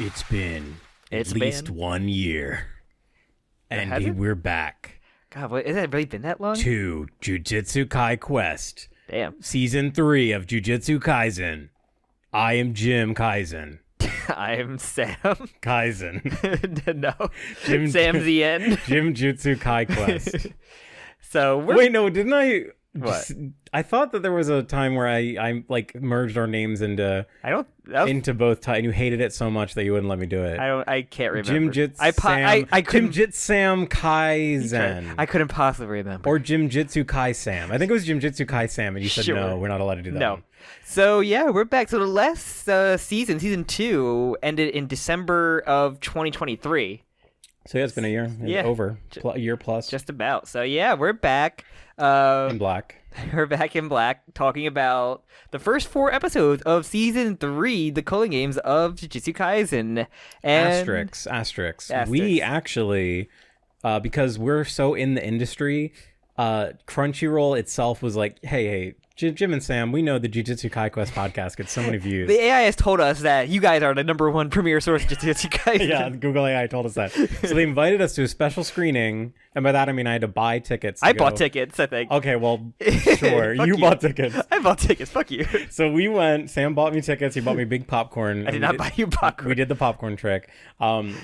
It's been It's at least been- 1 year. Has And it? we're back God, what, has it really been that long? to Jujutsu Kai Quest, Damn. Season 3 of Jujutsu Kaisen. I am Jim Kaisen. I'm Sam. Kaisen. No. Jim- Sam's the end. Jim Jutsu Kai Quest. So we're Wait, no, didn't I? What? I thought that there was a time where I like merged our names into both and you hated it so much that you wouldn't let me do it. I can't remember. Jim Jit I couldn't. Jim Jit Sam Kaizen. I couldn't possibly remember. Or Jim Jitsu Kai Sam. I think it was Jim Jitsu Kai Sam, and you said Sure. no, we're not allowed to do that. No. one. So yeah, we're back. So the last season 2, ended in December of 2023. So yeah, it's been a year. Yeah. Over. A year plus. Just about. So yeah, we're back. in black. We're back in black, talking about the first 4 episodes of season 3, the Culling Games of Jujutsu Kaisen. And Asterisks. We actually, because we're so in the industry, Crunchyroll itself was like, hey, Jim and Sam, we know the Jujutsu Kai Quest podcast gets so many views. The AI has told us that you guys are the #1 premier source of Jujutsu Kaisen. Yeah, Google AI told us that. So they invited us to a special screening, and by that I mean I had to buy tickets. I bought tickets, I think. Okay, well, sure. Fuck you bought tickets. I bought tickets. Fuck you. So we went. Sam bought me tickets. He bought me big popcorn. I did not buy you popcorn. We did the popcorn trick.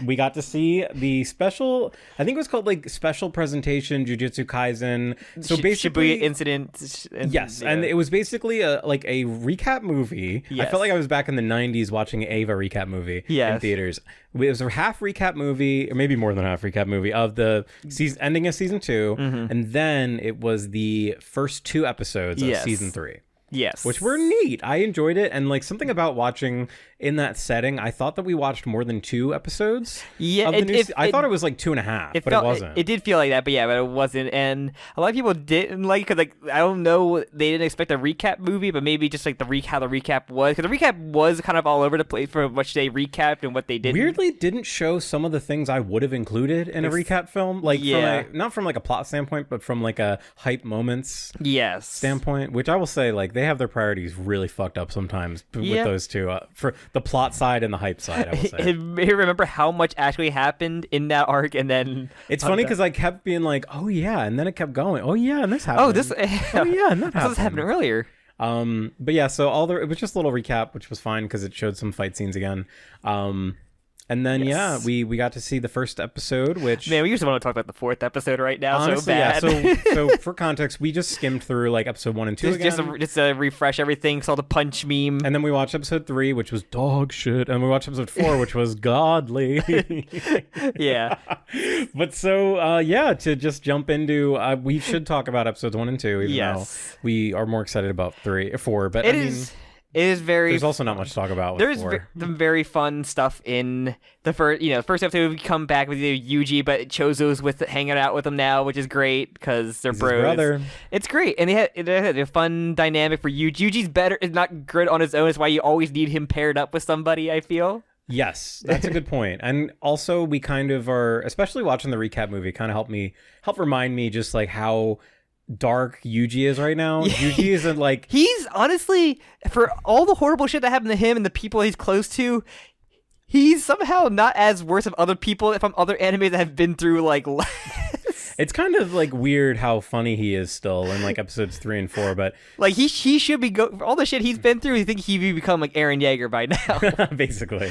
We got to see the special. I think it was called like special presentation Jujutsu Kaisen. So basically, Shibuya incident. Yes, yeah. and it was basically a recap movie. Yes. I felt like I was back in the 90s watching an Ava recap movie in Yes. theaters. It was a half recap movie, or maybe more than a half recap movie, of the season ending of season 2, and then it was the first 2 episodes of Yes. season 3. Yes. Which were neat. I enjoyed it, and like something about watching in that setting, I thought that we watched more than 2 episodes. Yeah, of the new I thought it was like 2.5, but it wasn't. It did feel like that, but yeah, but it wasn't. And a lot of people didn't like it because, like, I don't know, they didn't expect a recap movie, but maybe just like how the recap was, because the recap was kind of all over the place for what they recapped and what they didn't. Weirdly, didn't show some of the things I would have included in a recap film, like Yeah. not from like a plot standpoint, but from like a hype moments Yes. standpoint. Which I will say, like they have their priorities really fucked up sometimes with Yeah. those two, for the plot side and the hype side. I will say. I remember how much actually happened in that arc, and then It's funny because I kept being like, "Oh yeah," and then it kept going. "Oh yeah," and this happened. oh this Oh yeah, and that this happened earlier. But yeah, so it was just a little recap, which was fine because it showed some fight scenes again. And then Yes. we got to see the first episode, which Man, we usually want to talk about the 4th episode right now. honestly, so bad. yeah. So for context, we just skimmed through like episode 1 and 2 again. just to refresh everything. Saw the punch meme. And then we watched episode 3, which was dog shit, and we watched episode 4, which was godly. Yeah. But so yeah, to just jump into, we should talk about episodes 1 and 2, even Yes. though we are more excited about 4. But It I mean, is very. there's also not much to talk about with There's 4. some very fun stuff in the first episode. We come back with Yuji, but Chozo's hanging out with him now, which is great because they're He's his bros. brother. It's great, and they had a fun dynamic for Yuji. Yuji's better, is not good on his own. That's why you always need him paired up with somebody, I feel. Yes, that's a good point. And also we kind of are, especially watching the recap movie, kind of help remind me just like how dark Yuji is right now. Yuji isn't like, He's honestly, for all the horrible shit that happened to him and the people he's close to, he's somehow not as worse of other people from other animes that have been through like less. it's kind of like weird how funny he is still in like episodes 3 and 4, but Like he should be for all the shit he's been through. You think he'd become like Eren Yeager by now? basically.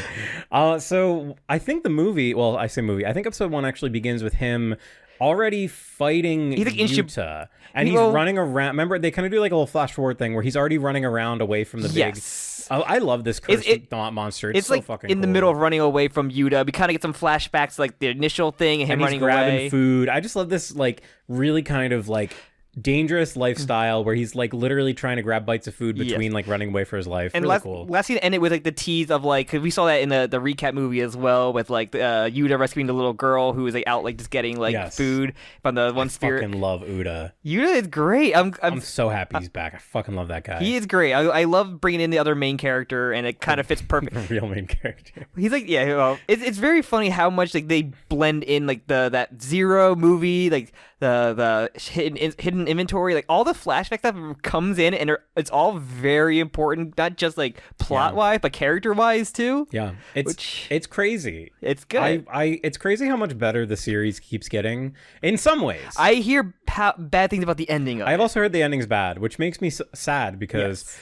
So I think the movie, well, I say movie, I think episode 1 actually begins with him already fighting He's like in Yuta, and he's running around. Remember, they kind of do like a little flash forward thing where he's already running around away from the big. Yes. I love this cursed monster. It's so like fucking in the cool. middle of running away from Yuta. We kind of get some flashbacks, like the initial thing and him and he's running grabbing away. food. I just love this like really kind of like dangerous lifestyle where he's like literally trying to grab bites of food between like running away for his life. And really cool. last scene ended with like the tease of like, cause we saw that in the recap movie as well, with like Yuta rescuing the little girl who was like out like just getting like food from the one spirit. I fucking love Uda. Yuta is great. I'm so happy he's back. I fucking love that guy. He is great. I love bringing in the other main character, and it kind of fits perfect. The real main character. He's like, yeah, well, it's very funny how much like they blend in like that Zero movie, like the hidden inventory, like all the flashback stuff comes in, and it's all very important, not just like plot wise, but character wise too. Yeah, it's crazy. It's good. It's crazy how much better the series keeps getting in some ways. I hear bad things about the ending of I've also heard the ending's bad, which makes me sad because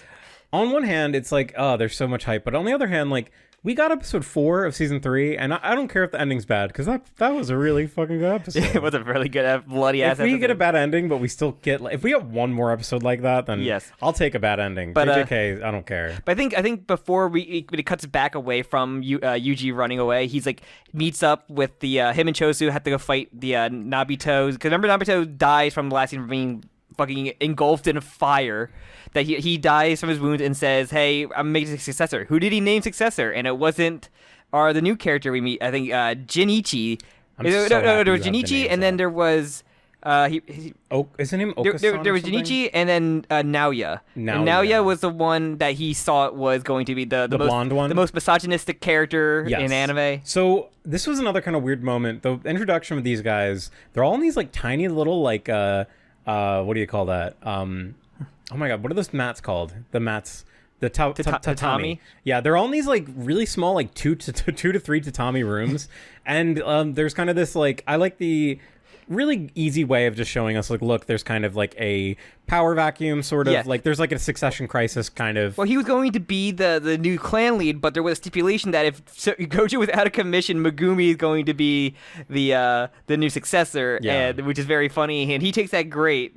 on one hand it's like, oh, there's so much hype, but on the other hand, like, we got episode 4 of season 3, and I don't care if the ending's bad, because that was a really fucking good episode. It was a really good bloody ass episode. If we get a episode. bad ending, but we still get, like, if we have one more episode like that, then Yes. I'll take a bad ending. But JJK, I don't care. But I think before when it cuts back away from Yuji running away, he's like meets up with the him and Chosu have to go fight the Nabito, because remember Nabito dies from the last scene from being fucking engulfed in fire. That he dies from his wounds and says, "Hey, I'm making a successor." Who did he name successor? And it wasn't the new character we meet. I think Jinichi. There was Jinichi, and then there was is his name Okasan? There was Jinichi, and then Naoya. And Naoya was the one that he saw was going to be the most, blonde one, the most misogynistic character in anime. So this was another kind of weird moment. The introduction of these guys, they're all in these like tiny little like what do you call that? Oh my god, what are those mats called? The mats, the tatami. Yeah, they're all in these like really small, like 2 to 3 tatami rooms, and there's kind of this like, I like the really easy way of just showing us like, look, there's kind of like a power vacuum sort of like, there's like a succession crisis kind of. Well, he was going to be the new clan lead, but there was a stipulation that if Gojo was out of commission, Megumi is going to be the new successor, which is very funny, and he takes that great.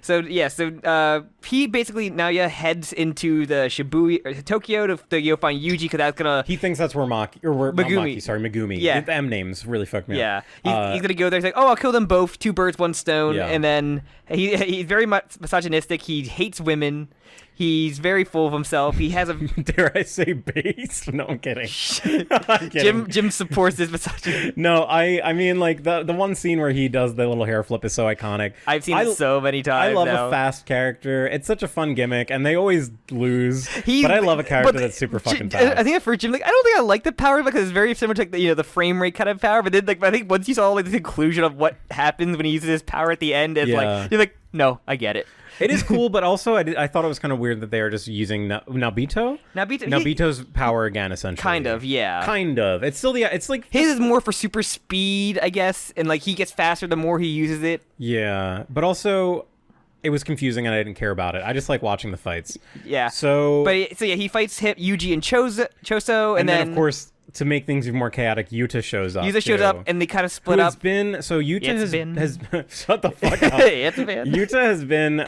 So he basically now heads into the Shibuya, Tokyo to go find Yuji, because that's gonna. He thinks that's where Megumi. Yeah, the M names really fucked me up. Yeah, he's gonna go there. He's like, oh, I'll kill them both, 2 birds, 1 stone. Yeah. And then he's very much misogynistic. He hates women. He's very full of himself. He has a dare I say base? No, I'm kidding. Jim supports this misogyny. No, I mean like the one scene where he does the little hair flip is so iconic. I've seen it so many times. I love now. a fast character. It's such a fun gimmick, and they always lose. But I love a character that's super fucking fast. I think at first Jim, like, I don't think I like the power because it's very similar to like, the frame rate kind of power. But then like I think once you saw like the conclusion of what happens when he uses his power at the end, it's like you're like, no, I get it. It is cool, but also I thought it was kind of weird that they are just using Nabito's power again, essentially. Kind of, yeah. Kind of. It's still it's like his is more for super speed, I guess, and like he gets faster the more he uses it. Yeah, but also it was confusing and I didn't care about it. I just like watching the fights. Yeah. So he fights Yuji and Choso, and then of course, to make things even more chaotic, Yuta shows up. Yuta shows up, and they kind of split up. Yuta has shut the fuck up. Yuta has been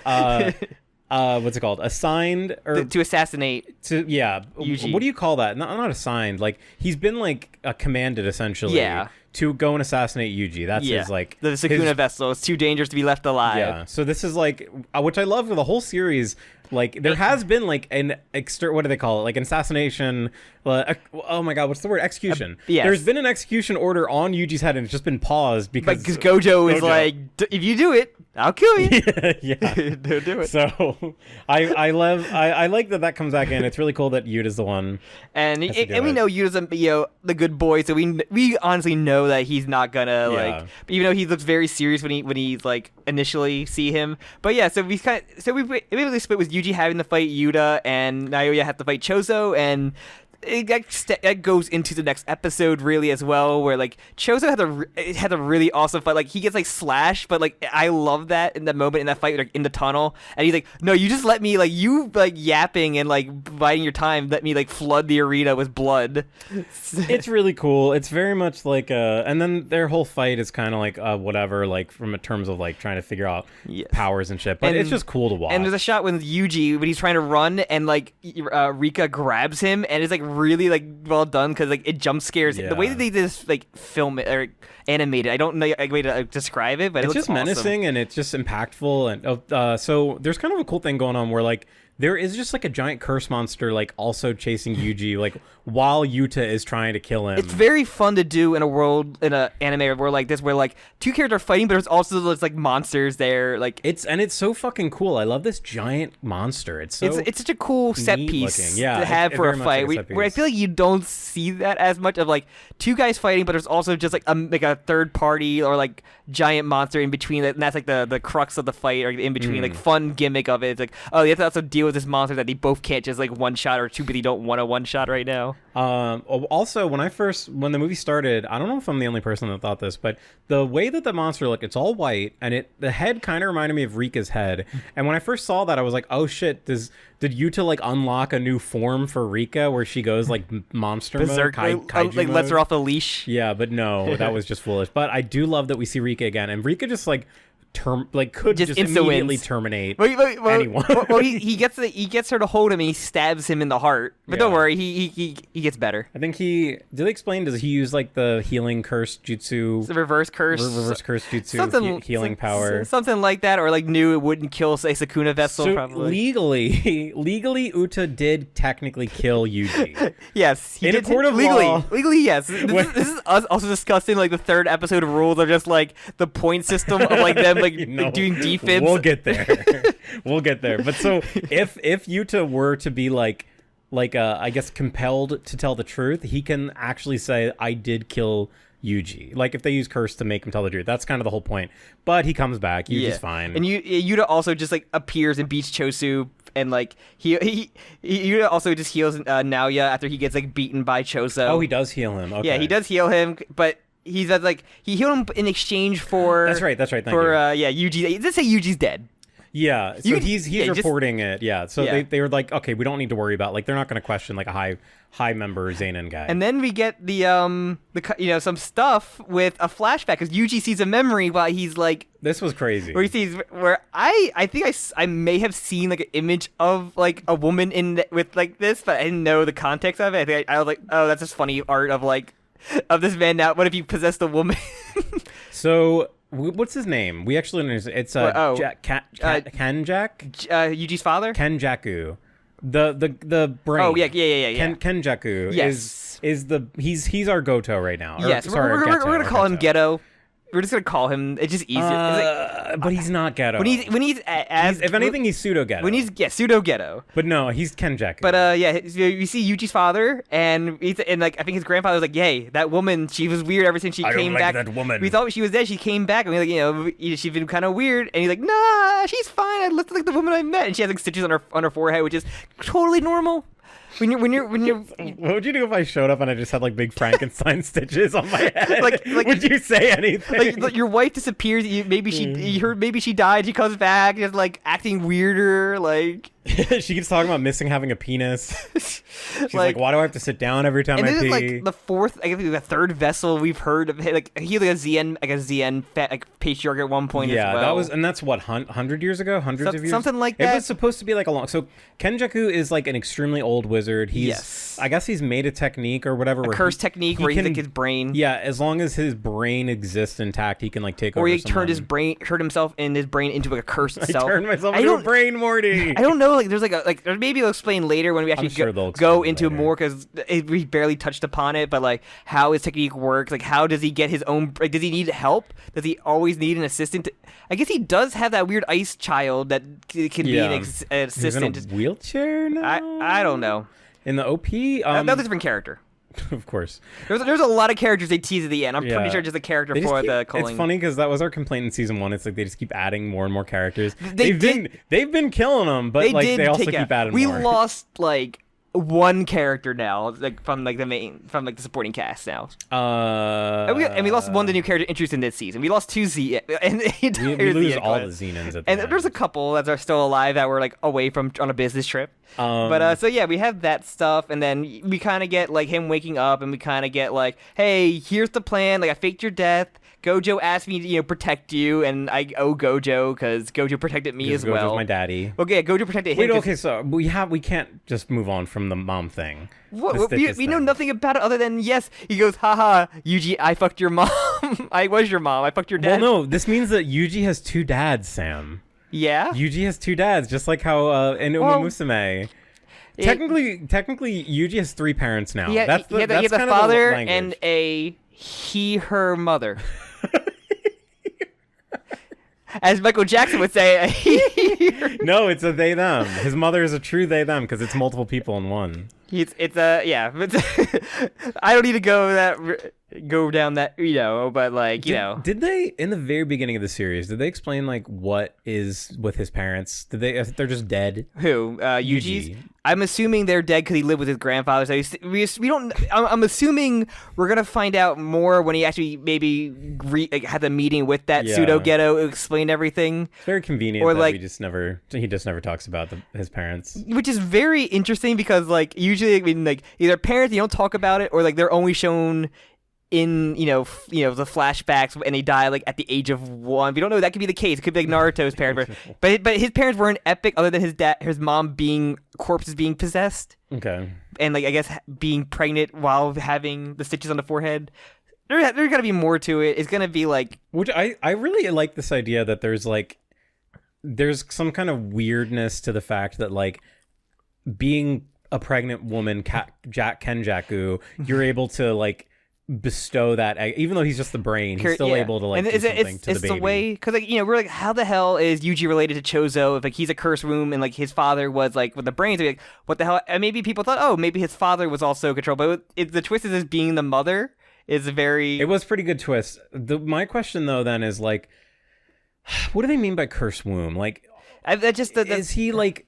what's it called? Assigned to assassinate. Yuji. What do you call that? Not assigned. Like he's been like commanded essentially. Yeah. To go and assassinate Yuji. That's his like the Sukuna vessel. It's too dangerous to be left alive. Yeah. So this is like which I love for the whole series. Like there has been like an what do they call it? Like an assassination. Oh my god, what's the word? Execution. Yes. There's been an execution order on Yuji's head and it's just been paused because Gojo is like, if you do it, I'll kill you. Yeah. Don't do it. So I like that comes back in. It's really cool that Yuta's the one. And we know Yuta's the good boy, so we honestly know that he's not gonna like, even though he looks very serious when he's like initially see him. But yeah, so we basically split with Yuji having to fight Yuta and Naoya have to fight Choso, and that goes into the next episode really as well, where like Choso had a really awesome fight. Like he gets like slashed, but like I love that in the moment in that fight, like in the tunnel, and he's like, no, you just let me, like, you like yapping and like biding your time, let me like flood the arena with blood. It's really cool. It's very much like and then their whole fight is kind of like whatever, like from terms of like trying to figure out powers and shit, but it's just cool to watch. And there's a shot with Yuji when he's trying to run and like Rika grabs him, and it's like really like well done because like it jump scares the way that they just like film it or animate it. I don't know a way to describe it, but it's it looks just menacing awesome. And it's just impactful. And so there's kind of a cool thing going on where like there is just like a giant curse monster like also chasing Yuji like while Yuta is trying to kill him. It's very fun to do in an anime where like this, where like two characters are fighting, but there's also those like monsters there. Like it's so fucking cool. I love this giant monster. It's such a cool set piece to have for a fight. Where I feel like you don't see that as much of like two guys fighting, but there's also just like a third party or like giant monster in between, and that's like the crux of the fight, or in between like fun gimmick of it. It's like, oh, you have to also deal with this monster that they both can't just like one shot, or too bad they don't want a one shot right now. Also, when the movie started, I don't know if I'm the only person that thought this, but the way that the monster looked, it's all white, and the head kind of reminded me of Rika's head. And when I first saw that, I was like, oh shit, did Yuta like unlock a new form for Rika where she goes like monster Berserk, mode, kaiju like mode? lets her off the leash? Yeah, but no, that was just foolish. But I do love that we see Rika again, and Rika just like could just immediately terminate anyone. Well, he gets her to hold him, and he stabs him in the heart. But don't worry, he gets better. I think did they explain? Does he use like the healing curse jutsu? It's a reverse curse jutsu, healing power, something like that, or like knew it wouldn't kill say Sukuna vessel. So probably legally, Uta did technically kill Yuji. Yes, he in did. A court of law. Legally, yes. This is us also discussing like the third episode of rules of just like the point system of like them like doing defense. We'll get there. But so if Yuta were to be like I guess compelled to tell the truth, he can actually say, I did kill Yuji. Like if they use curse to make him tell the truth, that's kind of the whole point. But he comes back. Yuji's fine. And Yuta also just like appears and beats Chosu, and like Yuta also just heals Naoya after he gets like beaten by Choso. Oh, he does heal him. Okay. Yeah, he does heal him, but he healed him in exchange for. That's right. Thank you. Yuji. Let's say Yuji's dead. Yeah, so he's reporting it. Yeah, so they were like, okay, we don't need to worry about, like, they're not going to question like a high member Zenin guy. And then we get the some stuff with a flashback because Yuji sees a memory while he's like. This was crazy. Where I think I may have seen like an image of like a woman with like this, but I didn't know the context of it. I was like, oh, that's just funny art of like of this man. Now, what if you possessed a woman? So. What's his name? We actually know it's Kenjaku. Yuji's father? Kenjaku. The brain. Oh yeah. Kenjaku he's our Goto right now. Yes, we're gonna call him Ghetto. We're just gonna call him. It's just easier. But he's not Ghetto. When he's if anything, he's pseudo Ghetto. Pseudo Ghetto. But no, he's Kenjaku. But you see Yuji's father, and like I think his grandfather was like, "Yay, that woman, she was weird ever since she came back. That woman. We thought she was dead. She came back, and we like, she's been kind of weird." And he's like, "Nah, she's fine. I looked like the woman I met." And she has like stitches on her forehead, which is totally normal. When you're What would you do if I showed up and I just had like big Frankenstein stitches on my head? Like would you say anything? Like your wife disappears. Maybe she died. She comes back, just like acting weirder. Like she keeps talking about missing having a penis. She's like, why do I have to sit down every time I pee? And this is like the fourth, I guess the third vessel we've heard of. Like he's like a ZN patriarch at one point. Yeah, as well. that's what 100 years ago, hundreds of years, something like that. It was supposed to be like a long. So Kenjaku is like an extremely old wizard. I guess he's made a technique or whatever. A curse technique where he like his brain. Yeah, as long as his brain exists intact, he can like take over. Or he turned himself and his brain into like a curse itself. I turned myself into a brain, Morty. I don't know. Like there's maybe they'll explain later when we actually go into more because we barely touched upon it. But like how his technique works, like how does he get his own? Like, does he need help? Does he always need an assistant? I guess he does have that weird ice child that can be an assistant. He's in a wheelchair now? I don't know. In the OP, that's a different character. Of course. There's a lot of characters they tease at the end. I'm pretty sure just a character for the CULLING. It's funny because that was our complaint in season 1. It's like they just keep adding more and more characters. They've been killing them, but they also keep adding more. We lost like one character now, like from the supporting cast now. And we lost one of the new character introduced in this season. We lost 2 Z. And we lose all the Zenins at the end. There's a couple that are still alive that were like away from on a business trip. But we have that stuff, and then we kind of get like him waking up, and we kind of get like, hey, here's the plan. Like I faked your death. Gojo asked me to, protect you, and I owe Gojo because Gojo protected me as well. Gojo's my daddy. Okay, Gojo protected him. Wait, okay, so we can't just move on from the mom thing. We know nothing about it other than, yes, he goes, haha, Yuji, I fucked your mom. I was your mom. I fucked your dad. Well, no, this means that Yuji has 2 dads, Sam. Yeah. Yuji has 2 dads, just like how in Uma Musume. Technically, Yuji has 3 parents now. That's he had a father and a he/her mother. As Michael Jackson would say, no, it's a they/them. His mother is a true they/them because it's multiple people in one. It's a I don't need to go down that, but like, Did they, in the very beginning of the series, did they explain like what is with his parents? They're just dead? Who? Yuji's? I'm assuming they're dead because he lived with his grandfather. So we don't. I'm assuming we're gonna find out more when he actually maybe had the meeting with that pseudo ghetto, explain everything. It's very convenient that he just never talks about his parents, which is very interesting because like usually like either parents, you don't talk about it, or like they're only shown in the flashbacks and they die like at the age of 1. We don't know, that could be the case. It could be like Naruto's parents, but his parents weren't epic other than his mom corpses being possessed. Okay. And like I guess being pregnant while having the stitches on the forehead. There's gotta be more to it. It's gonna be like, which I really like this idea that there's some kind of weirdness to the fact that like being a pregnant woman, Kenjaku, you're able to like bestow that, even though he's just the brain, he's still able to like do something to the baby. It's the way, because like we're like, how the hell is Yuji related to Chozo if like he's a cursed womb and like his father was like with the brains? Like, what the hell? And maybe people thought, oh, maybe his father was also controlled, but the twist is being the mother is very. It was a pretty good twist. My question though then is like, what do they mean by cursed womb? Like, is he like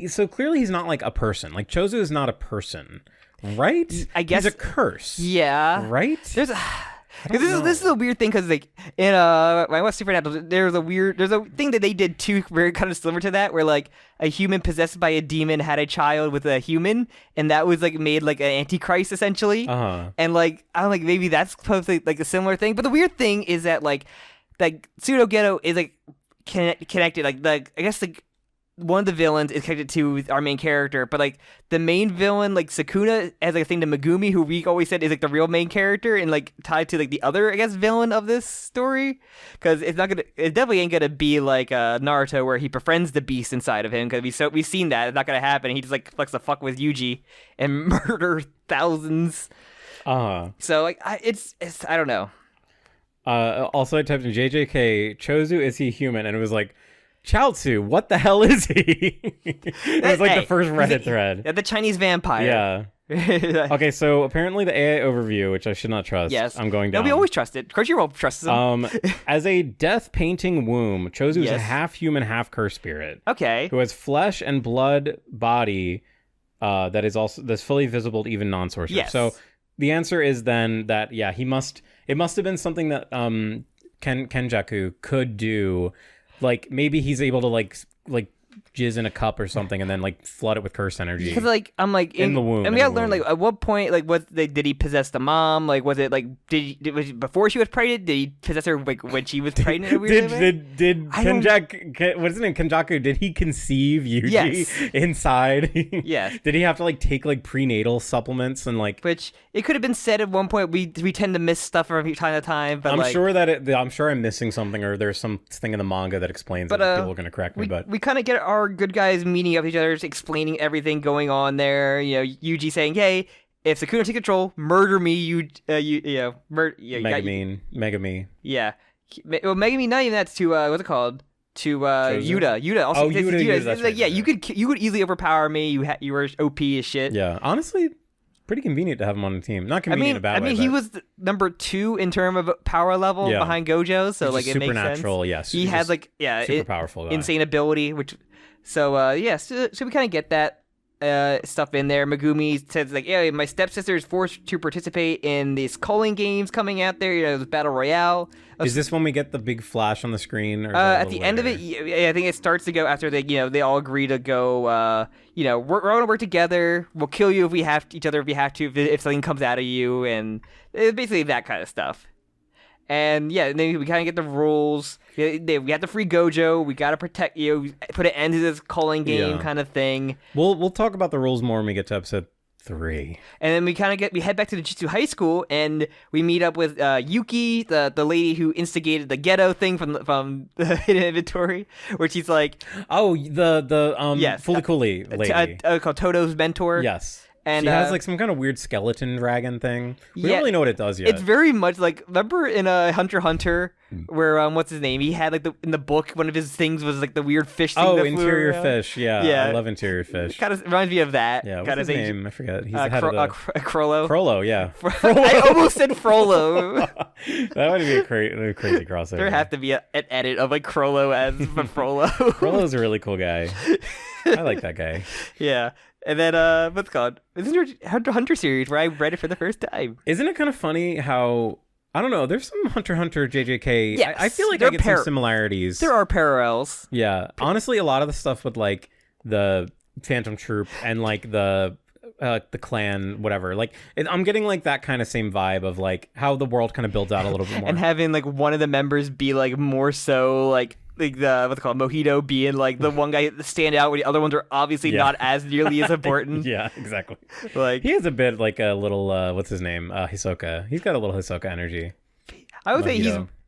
so clearly he's not like a person. Like Chozo is not a person. Right? I guess he's a curse. Yeah. Right? This is a weird thing because like in when I watched Supernatural, there's a thing that they did too, very kind of similar to that, where like a human possessed by a demon had a child with a human, and that was like made like an antichrist essentially. And like I'm like, maybe that's supposed to like a similar thing. But the weird thing is that like pseudo ghetto is like connected. Like I guess like one of the villains is connected to our main character, but like the main villain, like Sukuna, has like a thing to Megumi, who we always said is like the real main character and like tied to like the other, I guess, villain of this story. Because it definitely ain't gonna be like Naruto where he befriends the beast inside of him. Because we've seen that it's not gonna happen. He just like likes to fuck with Yuji and murder thousands. So like it's I don't know. Also, I typed in JJK Chozu, is he human? And it was like, Chaozu, what the hell is he? It was like the first Reddit thread. Yeah, the Chinese vampire. Yeah. Okay, so apparently the AI overview, which I should not trust. Yes. I'm going down. No, we always trust it. Crunchyroll trusts them. As a death painting womb, Chozu is a half human, half cursed spirit. Okay. Who has flesh and blood body that's fully visible to even non-sorcerers. Yes. So the answer is then that it must have been something that Kenjaku could do. Like maybe he's able to like jizz in a cup or something and then like flood it with curse energy. Because like I'm like in the womb. And we gotta learn like at what point like did he possess the mom? Like was it like was it before she was pregnant? Did he possess her like when she was pregnant? Did Kenjaku, what's his name? Kenjaku, did he conceive Yuji inside? Yes. Did he have to like take like prenatal supplements and like? Which it could have been said at one point. We tend to miss stuff from time to time. But I'm sure I'm missing something, or there's something in the manga that explains it. People are gonna correct me, but we kind of get our good guys meeting up with each other, explaining everything going on there. Yuji saying, "Hey, if Sukuna takes control, murder me." Megami. Yeah. Well, Megami, not even that. To what's it called? To Yuta. Yuta also. Yuta. It's like, you could easily overpower me. You were OP as shit. Yeah. Honestly, pretty convenient to have him on the team. Not convenient in a bad way. He was number 2 in terms of power level behind Gojo, so like it makes sense. Supernatural, yes. He had like super powerful guy. insane ability, which so we kind of get that stuff in there. Megumi says like, yeah, my stepsister is forced to participate in these CULLING games coming out there. Battle Royale. Is this when we get the big flash on the screen? Or at the end of it, I think it starts to go after they all agree to go. We're gonna work together. We'll kill you if we have to, each other if we have to. If something comes out of you, and basically that kind of stuff. And and then we kind of get the rules. We have to free Gojo. We got to protect you. Put an end to this CULLING game kind of thing. We'll talk about the rules more when we get to episode 3. And then we head back to the Jujutsu High School, and we meet up with Yuki, the lady who instigated the ghetto thing from the hidden inventory, where she's like, oh, the yes, Fully Cooley lady, called Toto's mentor. Yes. And she has like some kind of weird skeleton dragon thing. We don't really know what it does yet. It's very much like, remember in Hunter x Hunter where what's his name? He had like in the book, one of his things was like the weird fish thing. Oh, interior fish. Yeah, I love interior fish. Kind of reminds me of that. Yeah, what's kind of his name? I forget. He's the head of Crollo. Crollo, yeah. I almost said Frollo. That would be a crazy crossover. There have to be an edit of like Crollo as Frollo. Crollo's a really cool guy. I like that guy. Yeah. And then, what's it called? This is your Hunter series where I read it for the first time. Isn't it kind of funny how, I don't know, there's some Hunter x Hunter JJK. Yes, I feel like I get some similarities. There are parallels. Yeah. Honestly, a lot of the stuff with like the Phantom Troop and like the clan, whatever. Like, I'm getting like that kind of same vibe of like how the world kind of builds out a little bit more. And having like one of the members be like more so like the what's it called, Mojito being like the one guy stand out where the other ones are obviously not as nearly as important. Yeah, exactly. Like, he has a bit like a little what's his name, Hisoka. He's got a little Hisoka energy. I would say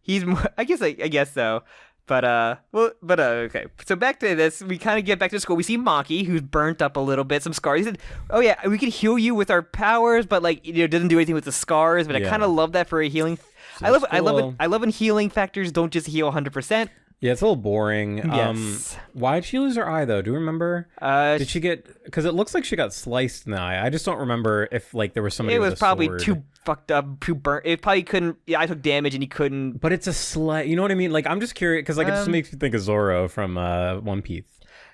he's more, I guess so. But okay. So back to this, we kind of get back to school. We see Maki, who's burnt up a little bit, some scars. He said, "Oh yeah, we can heal you with our powers, but like doesn't do anything with the scars." But I kind of love that for a healing. So I love it. I love when healing factors don't just heal 100%. Yeah, it's a little boring. Yes. Why'd she lose her eye, though? Do you remember? Did she get... Because it looks like she got sliced in the eye. I just don't remember if like there was somebody with a sword. It was probably too fucked up, too burnt. It probably couldn't... Yeah, I took damage and he couldn't... But it's a slice... You know what I mean? Like, I'm just curious, because like it just makes me think of Zoro from One Piece.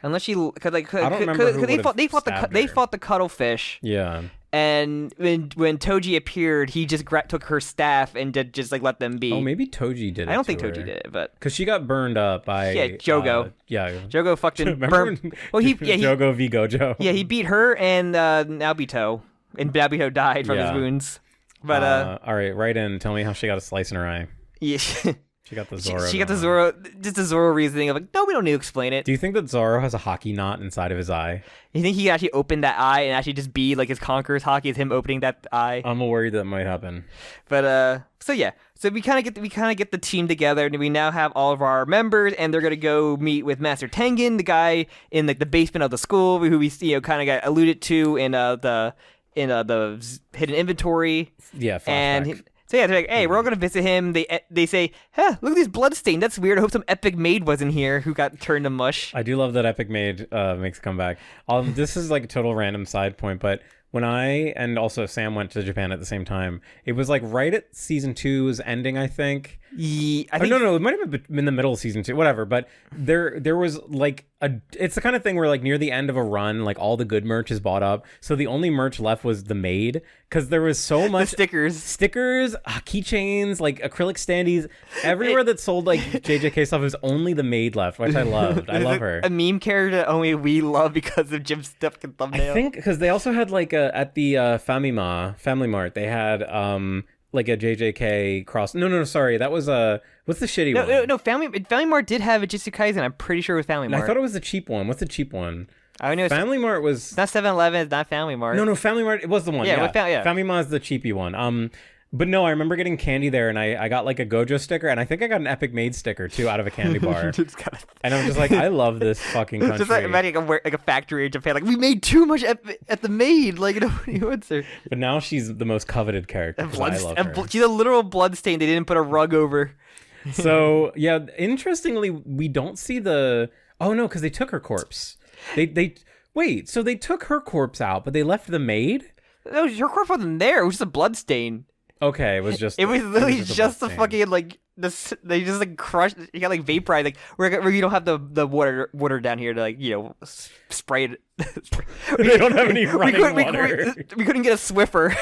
Unless she... Cause, like, I don't remember who they fought the cuttlefish. Yeah. And when Toji appeared, he just took her staff and just like let them be. Oh, maybe Toji did it. I don't think Toji did it, but because she got burned up by Jogo. Jogo fucking burned. Well, Jogo v Gojo. Yeah, he beat her and Nobito, and Nobito died from his wounds. But all right, write in. Tell me how she got a slice in her eye. Yeah. She got the Zoro. She got the Zoro, just the Zoro reasoning of like, no, we don't need to explain it. Do you think that Zoro has a hockey knot inside of his eye? You think he could actually open that eye and actually just be like his Conqueror's hockey, is him opening that eye? I'm worried that might happen. But so yeah, so we kind of get the team together, and we now have all of our members, and they're gonna go meet with Master Tengen, the guy in like the basement of the school, who we kind of got alluded to in the hidden inventory. Yeah, flashback. And so yeah, they're like, hey, we're all gonna visit him. They say, huh, look at this bloodstain. That's weird. I hope some epic maid wasn't here who got turned to mush. I do love that epic maid makes a comeback. This is like a total random side point, but when I and also Sam went to Japan at the same time, it was like right at season 2's ending, I think. Yeah, I think no, it might have been in the middle of season 2, whatever. But there was like it's the kind of thing where like near the end of a run, like all the good merch is bought up, so the only merch left was the maid, because there was so much stickers, keychains, like acrylic standees everywhere that sold like JJK stuff. It was only the maid left, which I loved. I love her. A meme character that only we love because of Jim's stuff and thumbnail. I think because they also had like at the Family Mart, they had like a JJK cross. No, sorry, that was what's the shitty one? No, Family Mart did have a Jujutsu Kaisen. I'm pretty sure it was Family Mart. I thought it was the cheap one. What's the cheap one? I know Family Mart was. It's not 7-Eleven. It's not Family Mart. No, Family Mart. It was the one. Yeah. Family Mart is the cheapy one. But no, I remember getting candy there, and I got like a Gojo sticker, and I think I got an Epic Maid sticker too out of a candy bar. And I'm just like, I love this fucking country. Just like imagine like a factory in Japan, like we made too much at the Maid, like nobody wants her. But now she's the most coveted character. I love her. She's a literal bloodstain. They didn't put a rug over. So yeah, interestingly, we don't see the. Oh no, because they took her corpse. Wait. So they took her corpse out, but they left the maid. No, her corpse wasn't there. It was just a bloodstain. Okay, it was literally just the fucking like this. They just like crushed. You got like vaporized. Like where you don't have the water down here to like spray it. They don't have any running water. We couldn't get a Swiffer.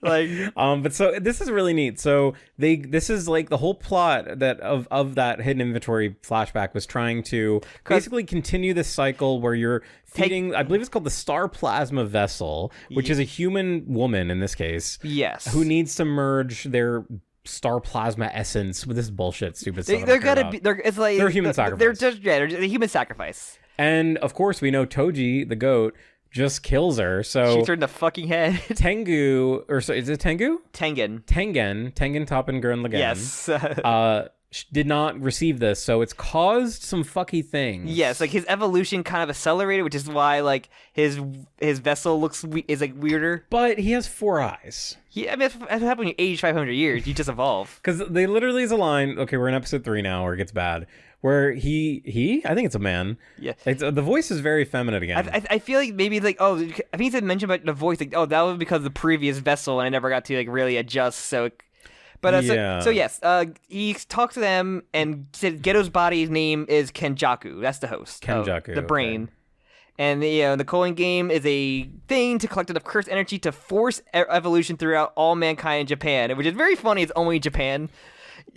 Like but so this is really neat. So this is like the whole plot that of that hidden inventory flashback was trying to basically continue this cycle where you're feeding, I believe it's called the Star Plasma Vessel, which is a human woman in this case. Yes. Who needs to merge their star plasma essence with this bullshit stupid stuff. They're human sacrifice. They're human sacrifice. And of course we know Toji, the goat, just kills her. So shoots her in the fucking head. Tengu, or so is it Tengu? Tengen Toppen Gurren Lagann. Yes. Did not receive this, so it's caused some fucky things. Yes, like his evolution kind of accelerated, which is why like his vessel is like weirder. But he has 4 eyes. Yeah, I mean, that's what happens when you age 500 years. You just evolve. Because they literally is a line. Okay, we're in episode 3 now, where it gets bad. Where he, I think it's a man. Yeah, the voice is very feminine again. I feel like maybe like I think he said mentioned about the voice like that was because of the previous vessel and I never got to like really adjust. So. But so yes, he talks to them and said Geto's body's name is Kenjaku. That's the host. Kenjaku, the brain. And the Culling game is a thing to collect enough cursed energy to force evolution throughout all mankind in Japan, which is very funny. It's only Japan.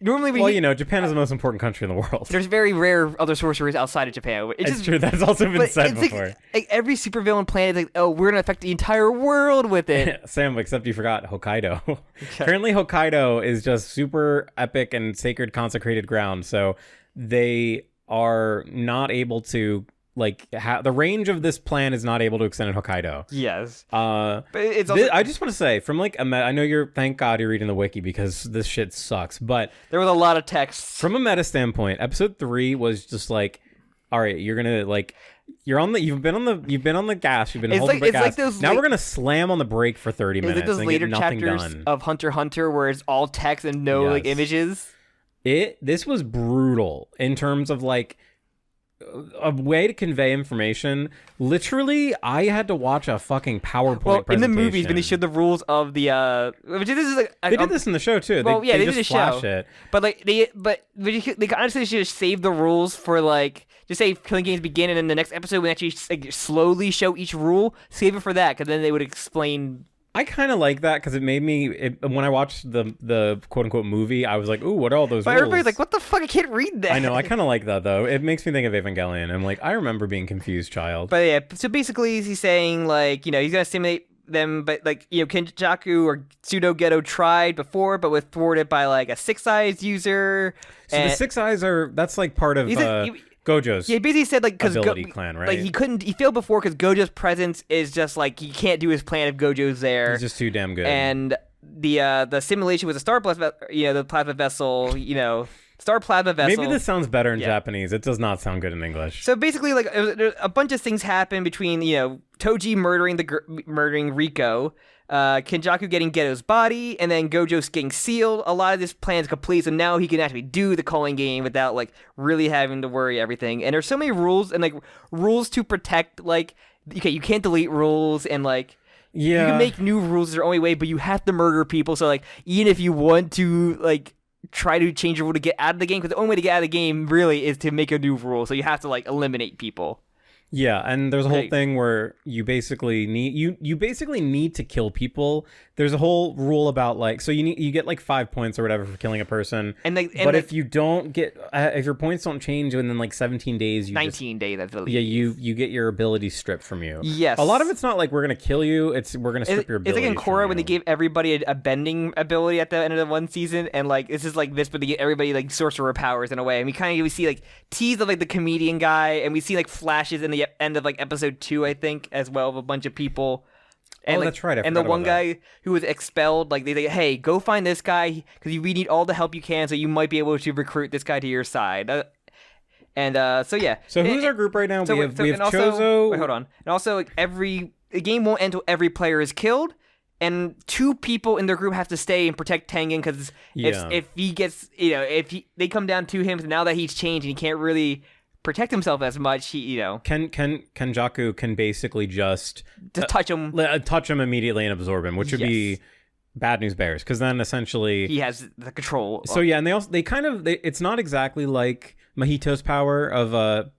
Normally, Japan is the most important country in the world. There's very rare other sorcerers outside of Japan. It's true. That's also been said before. Like every supervillain planet is like, oh, we're gonna affect the entire world with it. Sam, except you forgot Hokkaido. Currently, Hokkaido is just super epic and sacred, consecrated ground. So they are not able to. Like the range of this plan is not able to extend in Hokkaido. Yes. But it's also... I just want to say, from like I know thank God you're reading the wiki because this shit sucks. But there was a lot of text. From a meta standpoint, episode 3 was just like, all right, you're gonna like. You've been on the gas. You've been holding the gas. Like now we're gonna slam on the brake for 30 minutes. Like those and later get nothing chapters done. of Hunter x Hunter where it's all text and no like images. This was brutal in terms of like. A way to convey information. Literally, I had to watch a fucking PowerPoint presentation. In the movies, when they showed the rules of the, which this is like, they did this in the show too. Well, they just did the flash show. It. But like they honestly should just save the rules for like just say Killing Games begin, and then the next episode we actually like, slowly show each rule. Save it for that, because then they would explain. I kind of like that because it made me when I watched the quote unquote movie, I was like, "Ooh, what are all those?" But rules? everybody's like, "What the fuck? I can't read that." I know. I kind of like that though. It makes me think of Evangelion. I'm like, I remember being confused, child. But yeah, so basically, he's saying like, he's gonna simulate them, but like, Kenjaku or Pseudo Geto tried before, but was thwarted by like a 6 Eyes user. So the 6 Eyes that's like part of. Gojo's he basically said like because clan, right? Like he failed before because Gojo's presence is just like he can't do his plan if Gojo's there. He's just too damn good. And the simulation was a star plasma, the plasma vessel, star plasma vessel. Maybe this sounds better in Japanese. It does not sound good in English. So basically, like a bunch of things happen between Toji murdering Riko. Kenjaku getting Geto's body, and then Gojo's getting sealed. A lot of this plan is complete, so now he can actually do the Culling game without like really having to worry everything. And there's so many rules and like rules to protect. Like, okay, you can't delete rules, and like you can make new rules their only way, but you have to murder people. So like even if you want to like try to change your rule to get out of the game, because the only way to get out of the game really is to make a new rule. So you have to like eliminate people. Yeah, and there's a whole thing where you basically need to kill people. There's a whole rule about like, so you get like 5 points or whatever for killing a person. But if you don't get if your points don't change within like 17 days, 19 days, I believe. Yeah, you get your ability stripped from you. Yes. A lot of it's not like we're gonna kill you. We're gonna strip your ability. It's like in Korra when they gave everybody a bending ability at the end of the one season, and like this is like this, but they get everybody like sorcerer powers in a way. And we see like tease of like the comedian guy, and we see like flashes in the end of like episode 2, I think, as well, of a bunch of people. And, that's right. And the one guy who was expelled, like they say, hey, go find this guy because we need all the help you can, so you might be able to recruit this guy to your side. So yeah. So who's our group right now? We have Chozo. Wait, hold on. And also, like, the game won't end until every player is killed, and 2 people in their group have to stay and protect Tengen because if he gets, they come down to him now that he's changed and he can't really protect himself as much. Kenjaku can basically just touch him immediately and absorb him, which would be bad news bears, because then essentially he has the control. So yeah, and it's not exactly like Mahito's power of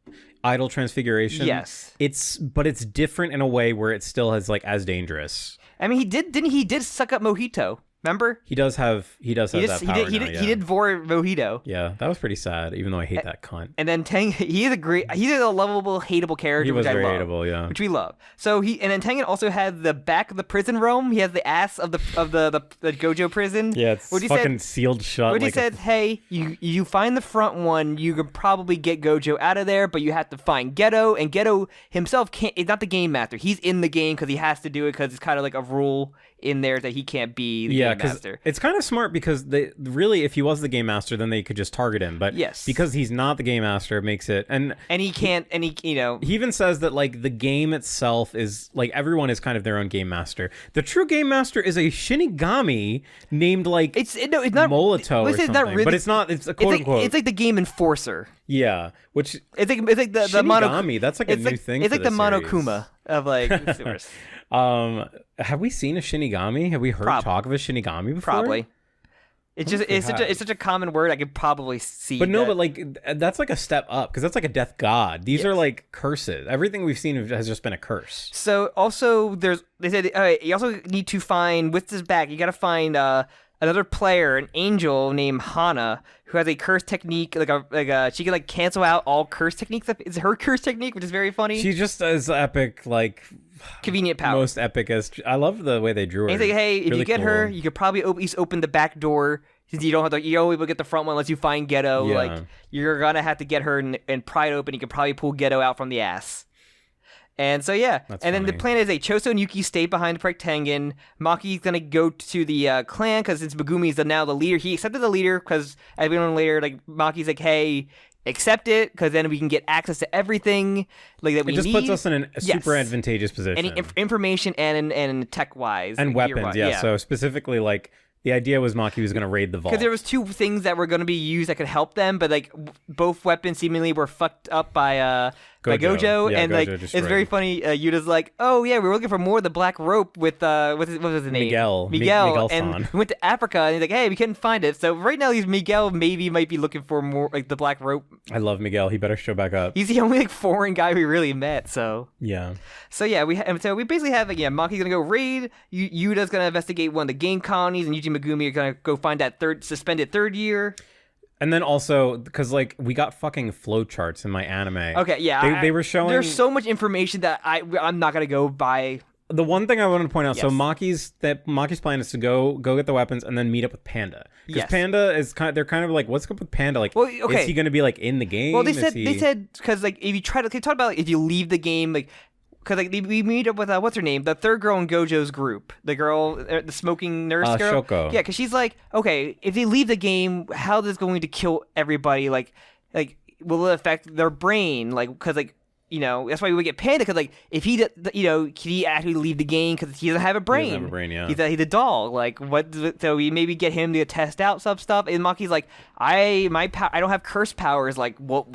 idle transfiguration. Yes, but it's different in a way where it still has like as dangerous. I mean, he did suck up Mojito. Remember? He does have that power he did Vor Mojito. Yeah, that was pretty sad, even though I hate that cunt. And then Tengen, he's a lovable, hateable character, He was which I very love. hateable, yeah. Which we love. So and then Tengen also had the back of the prison room. He has the ass of the Gojo prison. Yeah, it's fucking sealed shut. What he said, hey, you find the front one, you can probably get Gojo out of there, but you have to find Geto, and Geto himself is not the game master. He's in the game because he has to do it because it's kind of like a rule in there that he can't be the game master. It's kind of smart because if he was the game master, then they could just target him. But because he's not the game master, it makes it and he can't. And he even says that like the game itself is like everyone is kind of their own game master. The true game master is a Shinigami named like it's not Molito or something. Not really, but it's not. It's a quote unquote. It's like the game enforcer. Yeah, which it's like the Shinigami. That's like a new thing. It's like the series. Monokuma of like sewers. Have we seen a Shinigami? Have we heard talk of a Shinigami before? Probably. It's such a common word. I could probably see. But no, but like that's like a step up because that's like a death god. These are like curses. Everything we've seen has just been a curse. So also they said you also need to find with this back. You got to find another player, an angel named Hana, who has a curse technique, she can like cancel out all curse techniques. It's her curse technique, which is very funny. She just does epic, like convenient power. Most epic as I love the way they drew her. And he's like, hey, if you get her, you could probably at least open the back door. Since you don't have to, you don't even get the front one unless you find Geto. Yeah. Like you're gonna have to get her and pry it open. You could probably pull Geto out from the ass. And so That's and funny. then the plan is Choso and Yuki stay behind to protect Tengen. Maki's gonna go to the clan because since Megumi is now the leader, he accepted the leader because as we know later, like Maki's like, hey, accept it because then we can get access to everything like that we need. It just puts us in a super advantageous position. Any information and tech wise and weapons. Yeah. So specifically like. The idea was Maki was going to raid the vault. Because there was two things that were going to be used that could help them, but like both weapons seemingly were fucked up by Gojo. Yeah, and Gojo like destroyed. It's very funny. Yuda's like, oh yeah, we were looking for more of the black rope with what was his name? Miguel. And we went to Africa, and he's like, hey, we couldn't find it. So right now, Miguel might be looking for more like the black rope. I love Miguel. He better show back up. He's the only like foreign guy we really met. So yeah. So yeah, we basically have Maki's gonna go raid. Yuda's gonna investigate one of the game colonies, and Yuji and Megumi are gonna go find that suspended third year. And then also, because like we got fucking flowcharts in my anime. Okay, yeah, they were showing. There's so much information that I'm not gonna go by. The one thing I wanted to point out, so Maki's plan is to go get the weapons and then meet up with Panda. Because Panda is they're kind of like, what's up with Panda? Like, is he gonna be like in the game? Well, they said because like if you try to talk about like, if you leave the game like. Because like we meet up with what's her name, the third girl in Gojo's group, the girl, the smoking nurse girl. Shoko. Yeah, because she's like, okay, if they leave the game, how is this going to kill everybody? Like, will it affect their brain? Like, because like that's why we would get Panda. Because like if he can he actually leave the game because he doesn't have a brain. He doesn't have a brain, yeah. He's a dog. Like what? So we maybe get him to test out some stuff. And Maki's like, I don't have curse powers. Like, what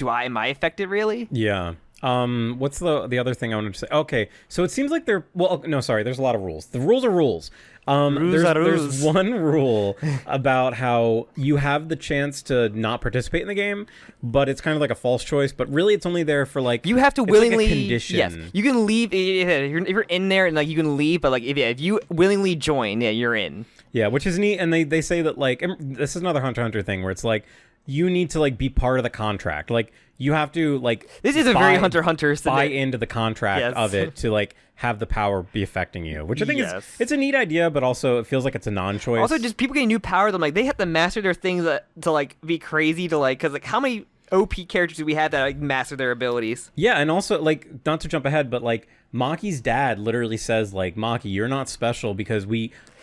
am I affected really? Yeah. What's the other thing I wanted to say? Okay, so it seems like there's a lot of rules. The rules are rules. There's one rule about how you have the chance to not participate in the game, but it's kind of like a false choice, but really it's only there for like you have to willingly like a condition. Yes, you can leave if you're in there and like you can leave, but like if you willingly join, you're in. Yeah, which is neat, and they say that like this is another Hunter x Hunter thing where it's like you need to like be part of the contract. Like you have to like this is a very Hunter x Hunter buy into the contract of it to like have the power be affecting you, which I think it's a neat idea, but also it feels like it's a non-choice. Also, just people getting new powers. I'm like they have to master their things to like be crazy to like because like how many OP characters do we have that like master their abilities? Yeah, and also like not to jump ahead, but like Maki's dad literally says like Maki, you're not special because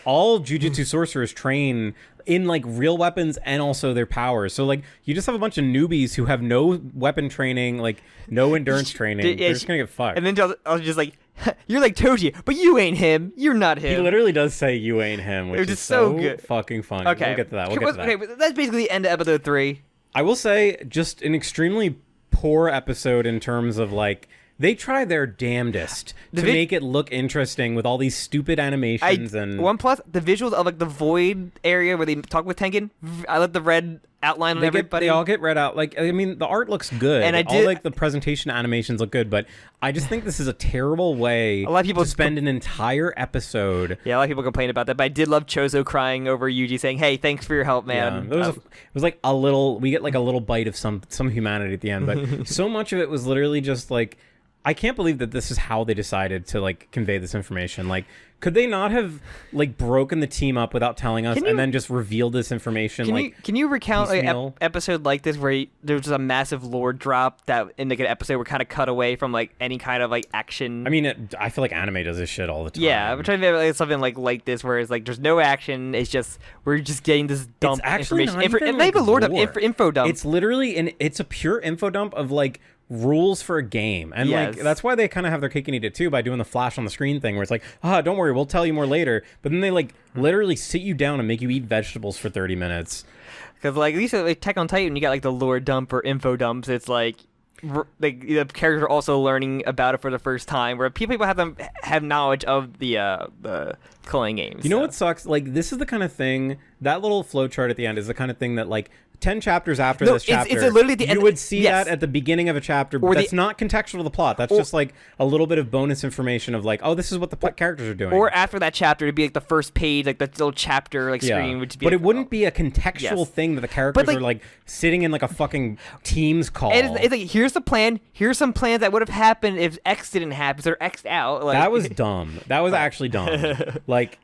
all Jujutsu sorcerers train in like real weapons and also their powers. So like you just have a bunch of newbies who have no weapon training, like no endurance training. They're just gonna get fucked. And then I was just like, you're like Toji, but you ain't him. You're not him. He literally does say you ain't him, which is so good. Fucking funny. Okay, we'll get to that. Okay, but that's basically the end of episode 3. I will say just an extremely poor episode in terms of like they try their damnedest to make it look interesting with all these stupid animations and One plus the visuals of like the void area where they talk with Tengen. I love the red outline on everybody. They all get read out. Like, I mean, the art looks good. And all like the presentation animations look good, but I just think this is a terrible way to spend an entire episode. Yeah, a lot of people complain about that, but I did love Chozo crying over Yuji saying, "Hey, thanks for your help, man." Yeah, it was like a little. We get like a little bite of some humanity at the end, but so much of it was literally just like, I can't believe that this is how they decided to like convey this information. Like, could they not have like broken the team up without telling us and then just revealed this information? Can you recount an episode like this where there was a massive lore drop that in like an episode were kind of cut away from like any kind of like action? I mean, I feel like anime does this shit all the time. Yeah, I'm trying to think like something like this where it's like there's no action. It's just we're just getting this dump information. Not even lore dump, info dump. It's literally it's a pure info dump of like rules for a game, and like that's why they kind of have their cake and eat it too by doing the flash on the screen thing where it's like, don't worry, we'll tell you more later, but then they like literally sit you down and make you eat vegetables for 30 minutes. Because like at least like Attack on Titan, you got like the lore dump or info dumps, it's like the characters are also learning about it for the first time, where people have knowledge of the Culling games. You know what sucks? Like, this is the kind of thing, that little flowchart at the end is the kind of thing that like 10 chapters after this chapter, it's literally the end, you would see that at the beginning of a chapter, but that's not contextual to the plot. That's just like a little bit of bonus information of like, oh, this is what the characters are doing. Or after that chapter, it'd be like the first page, like the little chapter like screen. Would be but it wouldn't be a contextual thing that the characters are like sitting in like a fucking Teams call. It's like, here's the plan. Here's some plans that would have happened if X didn't happen. So they're X'd out. Like, that was dumb. That was actually dumb. Like,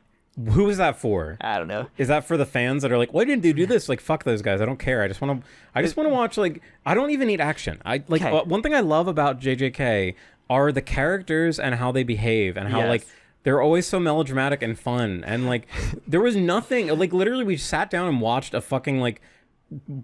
who is that for? I don't know. Is that for the fans that are like, why didn't they do this? Like, fuck those guys. I don't care. I just want to watch, like, I don't even need action. One thing I love about JJK are the characters and how they behave and how like they're always so melodramatic and fun. And like, there was nothing, like, literally we sat down and watched a fucking like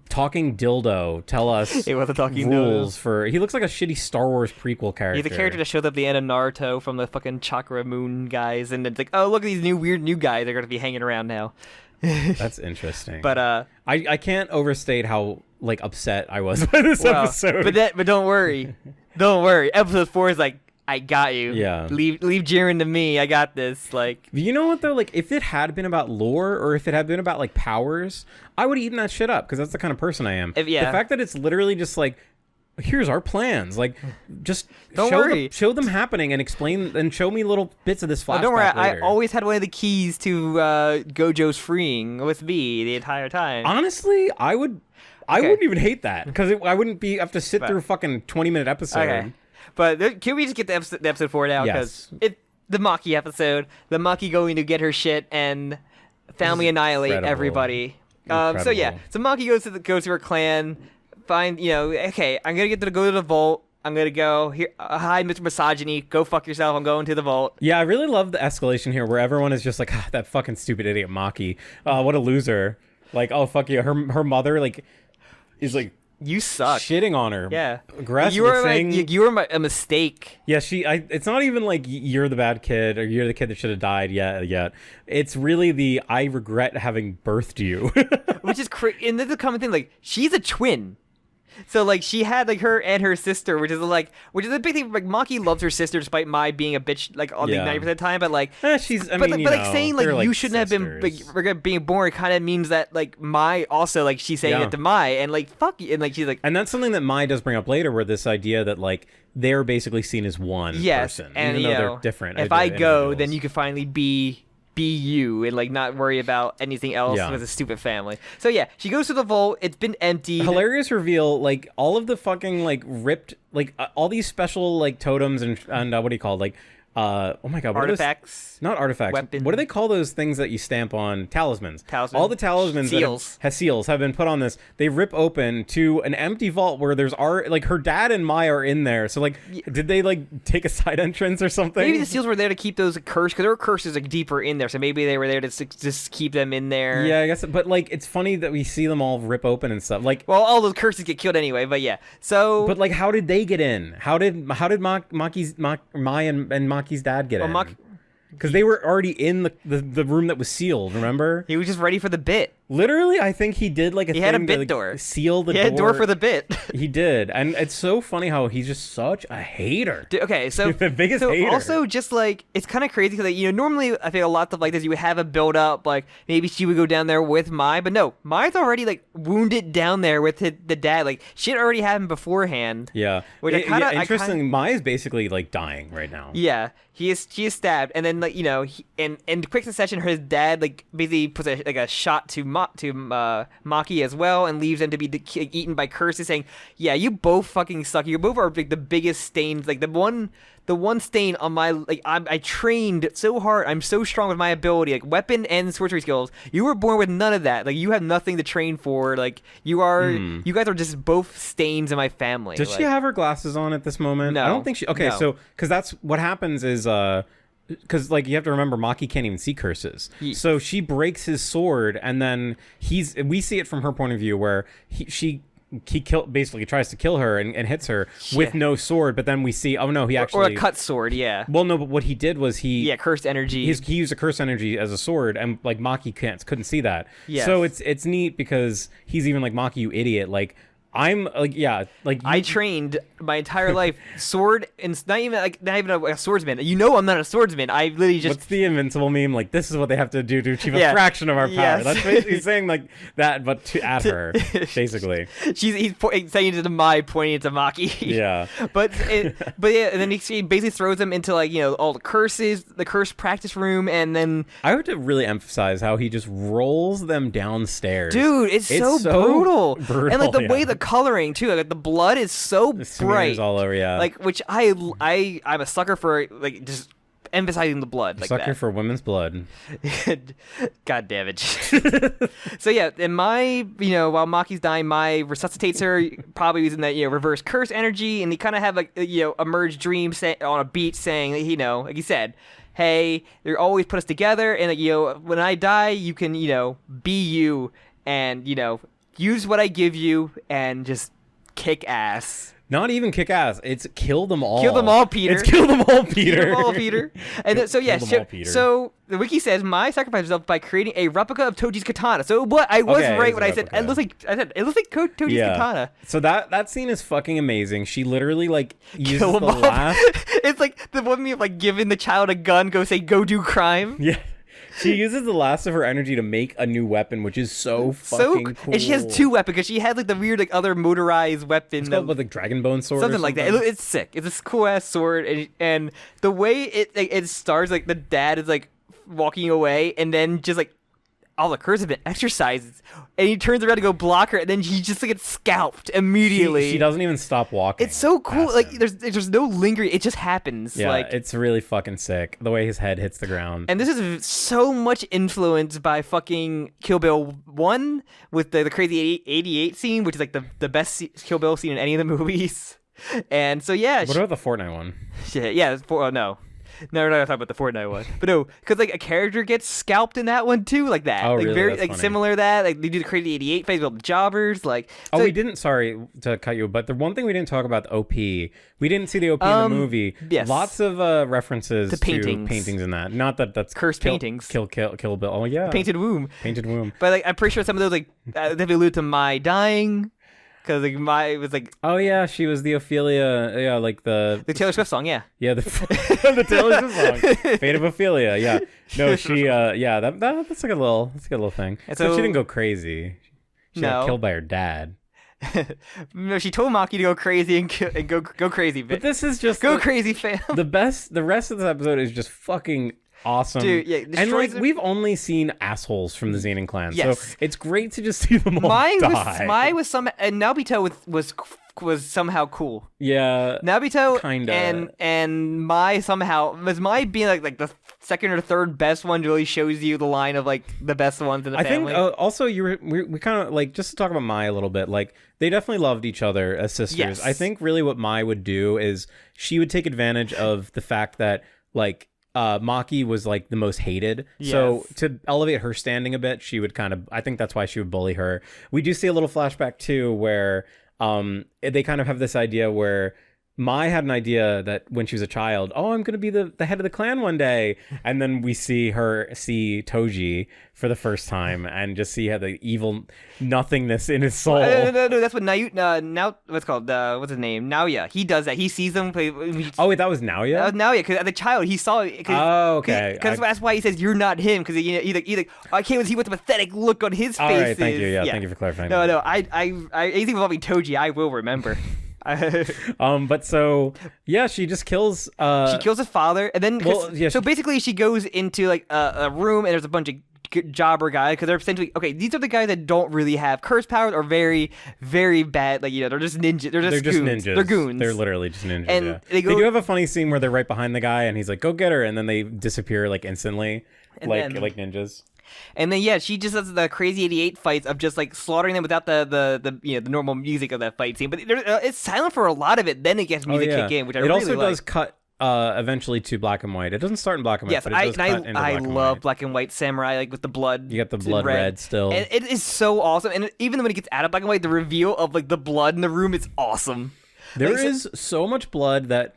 talking dildo tell us it was a talking rules for. He looks like a shitty Star Wars prequel character. He's the character that showed up at the end of Naruto from the fucking Chakra Moon guys, and it's like, oh, look at these weird new guys they're gonna be hanging around now. That's interesting. But I can't overstate how like upset I was by this episode. But don't worry, don't worry. Episode 4 is like, I got you. Yeah. Leave Jiren to me. I got this. Like, you know what though? Like, if it had been about lore or if it had been about like powers, I would have eaten that shit up because that's the kind of person I am. The fact that it's literally just like, here's our plans. Like, just show them happening and explain and show me little bits of this flashback. Don't worry. Later. I always had one of the keys to Gojo's freeing with me the entire time. Honestly, I wouldn't even hate that because I wouldn't have to sit through a fucking 20-minute episode. Okay. But can we just get the episode 4 now? Because the Maki episode, the Maki going to get her shit and family annihilate everybody. So yeah, so Maki goes to her clan, okay, I'm gonna go to the vault. I'm gonna go here. Hi, Mr. Misogyny. Go fuck yourself. I'm going to the vault. Yeah, I really love the escalation here, where everyone is just like, that fucking stupid idiot Maki. What a loser. Like, oh fuck you. Her mother like is like, you suck. Shitting on her. Yeah. Aggressively you were saying... you were a mistake. Yeah, it's not even like you're the bad kid or you're the kid that should have died yet. It's really I regret having birthed you. Which is crazy. And this is a common thing. Like, she's a twin. So, like, she had, like, her and her sister, which is a big thing. Like, Maki loves her sister despite Mai being a bitch, like, all the 90% of the time. But, like, saying, like, you shouldn't have been, like, being born kind of means that, like, Mai also, like, she's saying it to Mai. And, like, fuck you. And, like, she's like... And that's something that Mai does bring up later, where this idea that, like, they're basically seen as one person. And, even though they're different. If I go, then you can finally be you and like not worry about anything else with a stupid family. So yeah, she goes to the vault. It's been emptied. Hilarious reveal. Like all of the fucking like ripped like all these special like totems and what do you call it? Like oh my god, what artifacts? Not artifacts. Weapons. What do they call those things that you stamp on? Talismans. All the talismans seals have been put on this. They rip open to an empty vault where there's like her dad and Mai are in there. So like, did they like take a side entrance or something? Maybe the seals were there to keep those cursed because there were curses like deeper in there. So maybe they were there to just keep them in there. Yeah, I guess. But like, it's funny that we see them all rip open and stuff. Like, well, all those curses get killed anyway. But yeah, so. But like, how did they get in? How did Mai and Maki's dad get in? Because they were already in the room that was sealed, remember? He was just ready for the bit. Literally, I think he did like he thing had a bit to, like, door. seal the door. He had a door for the bit. He did, and it's so funny how he's just such a hater. Dude, okay, so the biggest so hater. Also, just like it's kind of crazy because like, normally I think a lot of like this you would have a build up, like maybe she would go down there with Mai, but no, Mai's already like wounded down there with the dad. Like shit already happened beforehand. Yeah, which interesting. Mai is basically like dying right now. Yeah, he is stabbed, and then like in quick succession, his dad like basically puts a shot to Maki as well, and leaves them to be eaten by curses, saying, "Yeah, you both fucking suck. You both are like the biggest stains. Like the one stain on my like I trained so hard. I'm so strong with my ability, like weapon and sorcery skills. You were born with none of that. Like you have nothing to train for. Like you guys are just both stains in my family." Does she have her glasses on at this moment? No, I don't think she. Okay, no. so because that's what happens is because like you have to remember Maki can't even see curses, so she breaks his sword, and then we see it from her point of view where he basically tries to kill her and hits her with no sword, but then we see he actually or a cut sword. Yeah. Well, no, but what he did was cursed energy. He used a curse energy as a sword, and like Maki couldn't see that. Yes. So it's neat because he's even like, Maki, you idiot, like. I'm like, yeah, like I trained my entire life sword, and not even a swordsman. I'm not a swordsman. I literally just. What's the Invincible meme? Like, this is what they have to do to achieve a fraction of our power. Yes. That's basically saying like that, but at her, basically. He's saying it to Mai, pointing it to Maki. Yeah. but yeah, and then he basically throws them into like all the curses, the curse practice room, and then I would really emphasize how he just rolls them downstairs. Dude, it's so brutal, and like the way the coloring too, like the blood is so bright all over. Yeah, like which I'm a sucker for, like just emphasizing the blood. Like sucker that. for women's blood. God damn it. So yeah, and while Maki's dying, Mai resuscitates her, probably using that reverse curse energy, and they kind of have like a merged dream on a beach saying like you said, hey, they always put us together, and like when I die, you can be you, and use what I give you and just kick ass. Not even kick ass. It's kill them all. Kill them all, Peter. It's kill them all, Peter. Kill them all, Peter. And so the wiki says Mai sacrificed herself by creating a replica of Toji's katana. So what I was right when I said it looks like Toji's katana. So that scene is fucking amazing. She literally like uses the last. It's like the one me of like giving the child a gun, go do crime. Yeah. She uses the last of her energy to make a new weapon, which is so fucking cool. And she has two weapons because she had like the weird like other motorized weapon. It's called with like dragon bone sword, something like that. It's sick. It's this cool ass sword, and the way it starts, like the dad is like walking away, and then just like all the curses have been exercised, and he turns around to go block her, and then he just like gets scalped immediately. She doesn't even stop walking. It's so cool. Like there's no lingering. It just happens. Yeah, like, it's really fucking sick the way his head hits the ground. And this is so much influenced by fucking Kill Bill 1 with the crazy 88 scene, which is like the best Kill Bill scene in any of the movies. And so yeah. What about the Fortnite one? Yeah. No. No, we're not gonna talk about the Fortnite one, but no, because like a character gets scalped in that one too, like that. Oh, like really? Very That's like funny. similar to that. Like they do the crazy 88 phase with all the jobbers. Like so, we didn't. Sorry to cut you, but the one thing we didn't talk about the OP. We didn't see the OP in the movie. Yes. Lots of references to paintings in that. Not that that's cursed paintings. Kill Bill. Oh yeah. Painted womb. Painted womb. But like I'm pretty sure some of those like they allude to Mai dying. Because like Mai was like, oh yeah, she was the Ophelia, like the Taylor Swift song, yeah, the Taylor Swift song, Fate of Ophelia, yeah. No, she, that's like a little thing. So she didn't go crazy. She got killed by her dad. No, she told Maki to go crazy and go crazy. But this is just crazy, fam. The rest of this episode is just fucking awesome. Dude, yeah, and like we've only seen assholes from the Zenin clan, yes. so it's great to just see them all die. Mai was and Nobito was somehow cool. Yeah, Nobito kinda. and Mai somehow was Mai being like the second or third best one really shows you the line of like the best ones in the family. I think also we kind of like, just to talk about Mai a little bit, like they definitely loved each other as sisters. Yes. I think really what Mai would do is she would take advantage of the fact that like Maki was like the most hated. Yes. So to elevate her standing a bit, she would I think that's why she would bully her. We do see a little flashback too where they kind of have this idea where Mai had an idea that when she was a child, oh, I'm going to be the head of the clan one day. And then we see Toji for the first time and just see how the evil nothingness in his soul. No, that's what now what's called, what's his name? Naoya. He does that. He sees them play. Oh, wait, that was Naoya? That was Naoya, because as a child, he saw it. Oh, okay. Because that's why he says, you're not him, because he's like, I can't see what the pathetic look on his face All right, thank is. you. Yeah, thank you for clarifying. No, anything involving Toji, I will remember. But so yeah, she just kills she kills his father, and then basically she goes into like a room, and there's a bunch of jobber guys, because they're essentially these are the guys that don't really have curse powers, or very, very bad, like, they're just ninjas. They're just goons. Ninjas. They're goons. They're literally just ninjas. And they do have a funny scene where they're right behind the guy and he's like, go get her, and then they disappear like instantly, like ninjas. And then she just does the crazy 88 fights of just like slaughtering them without the normal music of that fight scene. But it's silent for a lot of it. Then it gets music kick in, which I really like. It also does cut eventually to black and white. It doesn't start in black and white. Yes, but it does cut into I love black and white samurai, like with the blood. You got the blood red still. And it is so awesome. And even when it gets out of black and white, the reveal of like the blood in the room is awesome. There is so much blood that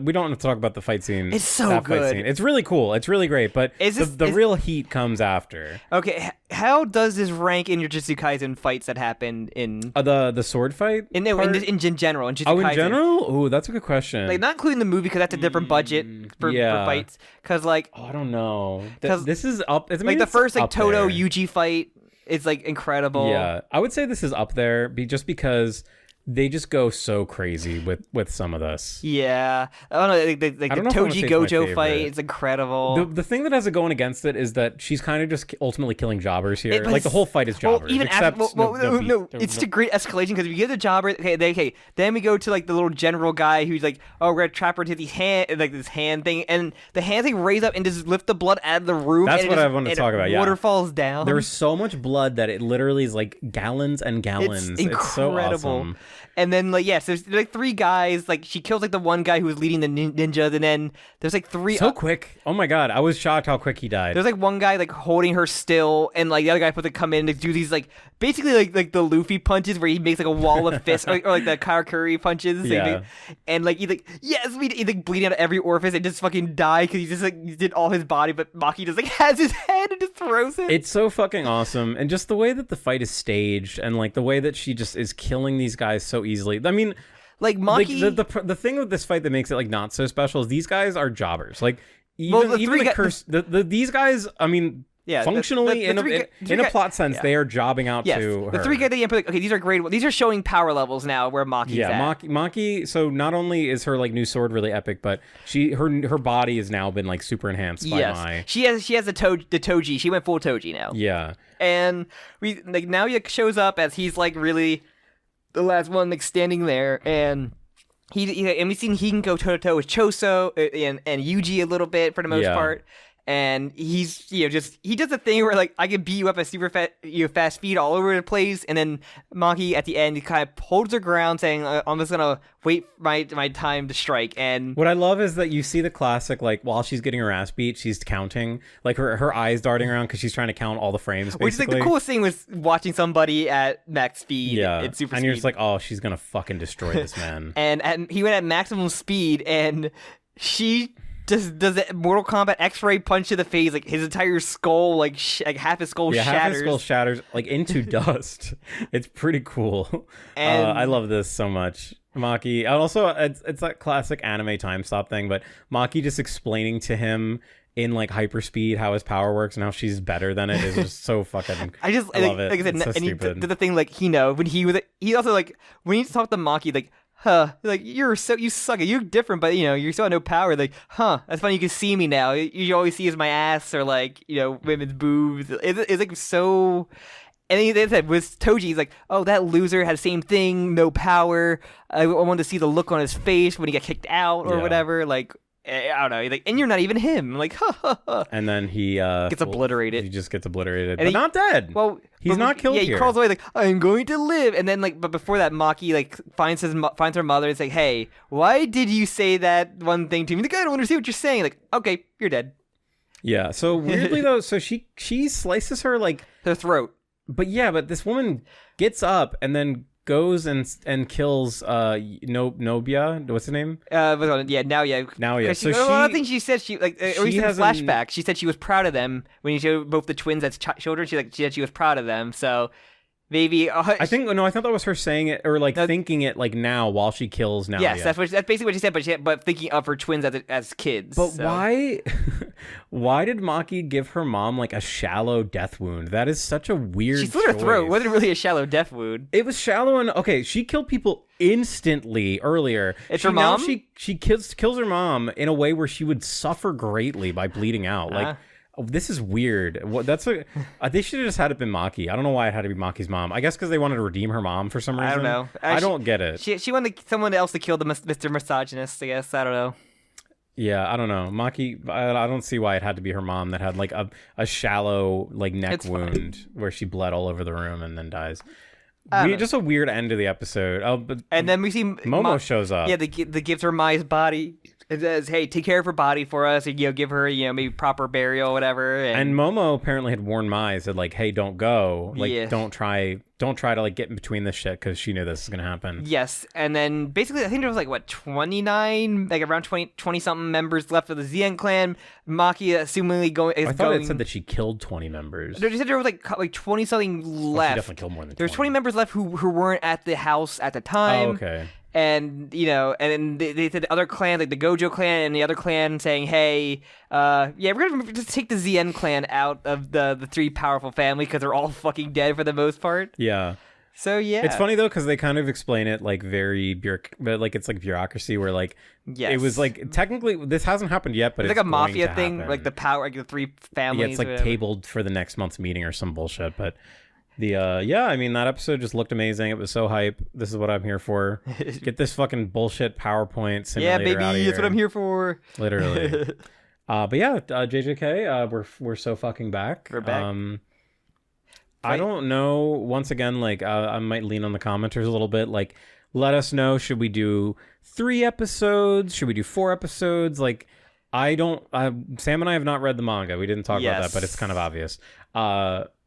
we don't have to talk about the fight scene. It's so good. It's really cool. It's really great, but the real heat comes after. Okay, how does this rank in your Jujutsu Kaisen fights that happened in the sword fight? In general, in Jujutsu Kaisen. In general? Ooh, that's a good question. Like, not including the movie, because that's a different budget for fights. Because I don't know. This is up. The first Todo Yuji fight is like incredible. Yeah, I would say this is up there, just because they just go so crazy with some of this. Yeah. I don't know. The Toji Gojo fight is incredible. The thing that has it going against it is that she's kind of just ultimately killing jobbers here. The whole fight is jobbers. Even it's a great escalation, because if you get the jobber, then we go to like the little general guy who's like, oh, we're gonna trap her to these this hand thing, and the hand thing raise up and just lift the blood out of the room. That's what I wanted to talk about. Yeah. Water falls down. There's so much blood that it literally is like gallons and gallons. It's incredible. It's so awesome. And then so there's like three guys. Like, she kills like the one guy who was leading the ninjas, and then there's like three. So quick! Oh my god, I was shocked how quick he died. There's like one guy like holding her still, and like the other guy supposed to come in to do these like basically like the Luffy punches, where he makes like a wall of fists, or like the Karakuri punches. Yeah. And like he's like bleeding out of every orifice and just fucking die, because he just like did all his body, but Maki just like has his head and just throws it. It's so fucking awesome, and just the way that the fight is staged, and like the way that she just is killing these guys so easily. I mean, like Maki, the thing with this fight that makes it like not so special is these guys are jobbers. Like these guys. I mean, functionally in a plot sense, they are jobbing out to her. The three guys that you put, these are great. These are showing power levels now where Maki's at. Maki. So not only is her like new sword really epic, but her body has now been like super enhanced by Mai. She has the Toji. She went full Toji now. Yeah. And now he shows up as he's like really the last one, like standing there, and we've seen he can go toe to toe with Choso and Yuji a little bit for the most part. And he's he does a thing where like I can beat you up at super fast speed all over the place, and then Maki at the end kind of holds her ground, saying I'm just gonna wait my time to strike. And what I love is that you see the classic, like, while she's getting her ass beat, she's counting, like her eyes darting around because she's trying to count all the frames, basically. Which is like the coolest thing was watching somebody at max speed at super speed. And you're just like, oh, she's gonna fucking destroy this man. and he went at maximum speed, and she does that Mortal Kombat X-ray punch to the face, like his entire skull, like half his skull shatters. Half his skull shatters like into dust. It's pretty cool. And I love this so much. Maki, and also it's that classic anime time stop thing, but Maki just explaining to him in like hyperspeed how his power works and how she's better than it is just so fucking. I love it. Like I said, it's so and stupid. he did the thing like when he also like when he talked to Maki like. Like you suck it. You're different, but you still have no power. Like, that's funny. You can see me now. You always see is my ass or like women's boobs. It's like so. And they said with Toji, he's like, oh, that loser had the same thing, no power. I wanted to see the look on his face when he got kicked out or whatever. Like, I don't know. Like, and you're not even him. Like, And then he gets obliterated. He just gets obliterated, but not dead. Well, he's not killed. Yeah, he crawls away like, I'm going to live. And then but before that, Maki like finds her mother and say, hey, why did you say that one thing to me? Like, I don't understand what you're saying. Like, okay, you're dead. Yeah. So weirdly though, so she slices her like her throat. But this woman gets up and then goes and kills Nobia. What's his name? Naoya. So I think she said she like at least in the flashback, she said she was proud of them when you showed both the twins as children. She said she was proud of them. So maybe I thought that was her saying it or like thinking it like now while she kills Naoya. Yes, that's basically what she said. But thinking of her twins as kids. But why did Maki give her mom like a shallow death wound? That is such a weird. She slit her throat. It wasn't really a shallow death wound. It was shallow and okay. She killed people instantly earlier. It's her mom. Now she kills her mom in a way where she would suffer greatly by bleeding out. Like. Oh, this is weird. They should have just had it been Maki. I don't know why it had to be Maki's mom. I guess because they wanted to redeem her mom for some reason. I don't know. I don't get it. She wanted someone else to kill the Mr. Misogynist, I guess. I don't know. Yeah, I don't know. Maki, I don't see why it had to be her mom that had like a shallow like neck wound where she bled all over the room and then dies. Just a weird end to the episode. Oh, but and then we see Momo shows up. Yeah, they gives her Mai's body. It says, "Hey, take care of her body for us. And, give her, maybe proper burial, or whatever." And Momo apparently had warned Mai, said like, "Hey, don't go. Like, don't try to like get in between this shit," because she knew this was gonna happen. Yes, and then basically, I think there was like 29, like around 20 something members left of the ZN clan. Maki, assumingly going. I thought it said that she killed 20 members. They said there was like 20 something left. She definitely killed more than 20. There's 20 members left who weren't at the house at the time. Oh, okay. And and they said the other clan, like the Gojo clan and the other clan, saying, "Hey, we're gonna just take the ZN clan out of the three powerful family because they're all fucking dead for the most part." Yeah. So yeah, it's funny though because they kind of explain it like very but like it's like bureaucracy where like it was like technically this hasn't happened yet, but it's like a mafia thing, like the power, like the three families. Yeah, it's like tabled for the next month's meeting or some bullshit, but. I mean, that episode just looked amazing. It was so hype. This is what I'm here for. Get this fucking bullshit PowerPoint simulator baby, out of here. that's what I'm here for. Literally. But yeah, JJK, we're so fucking back. We're back. I don't know. Once again, like I might lean on the commenters a little bit. Like, let us know. Should we do 3 episodes? Should we do 4 episodes? Like, I don't. Sam and I have not read the manga. We didn't talk about that, but it's kind of obvious.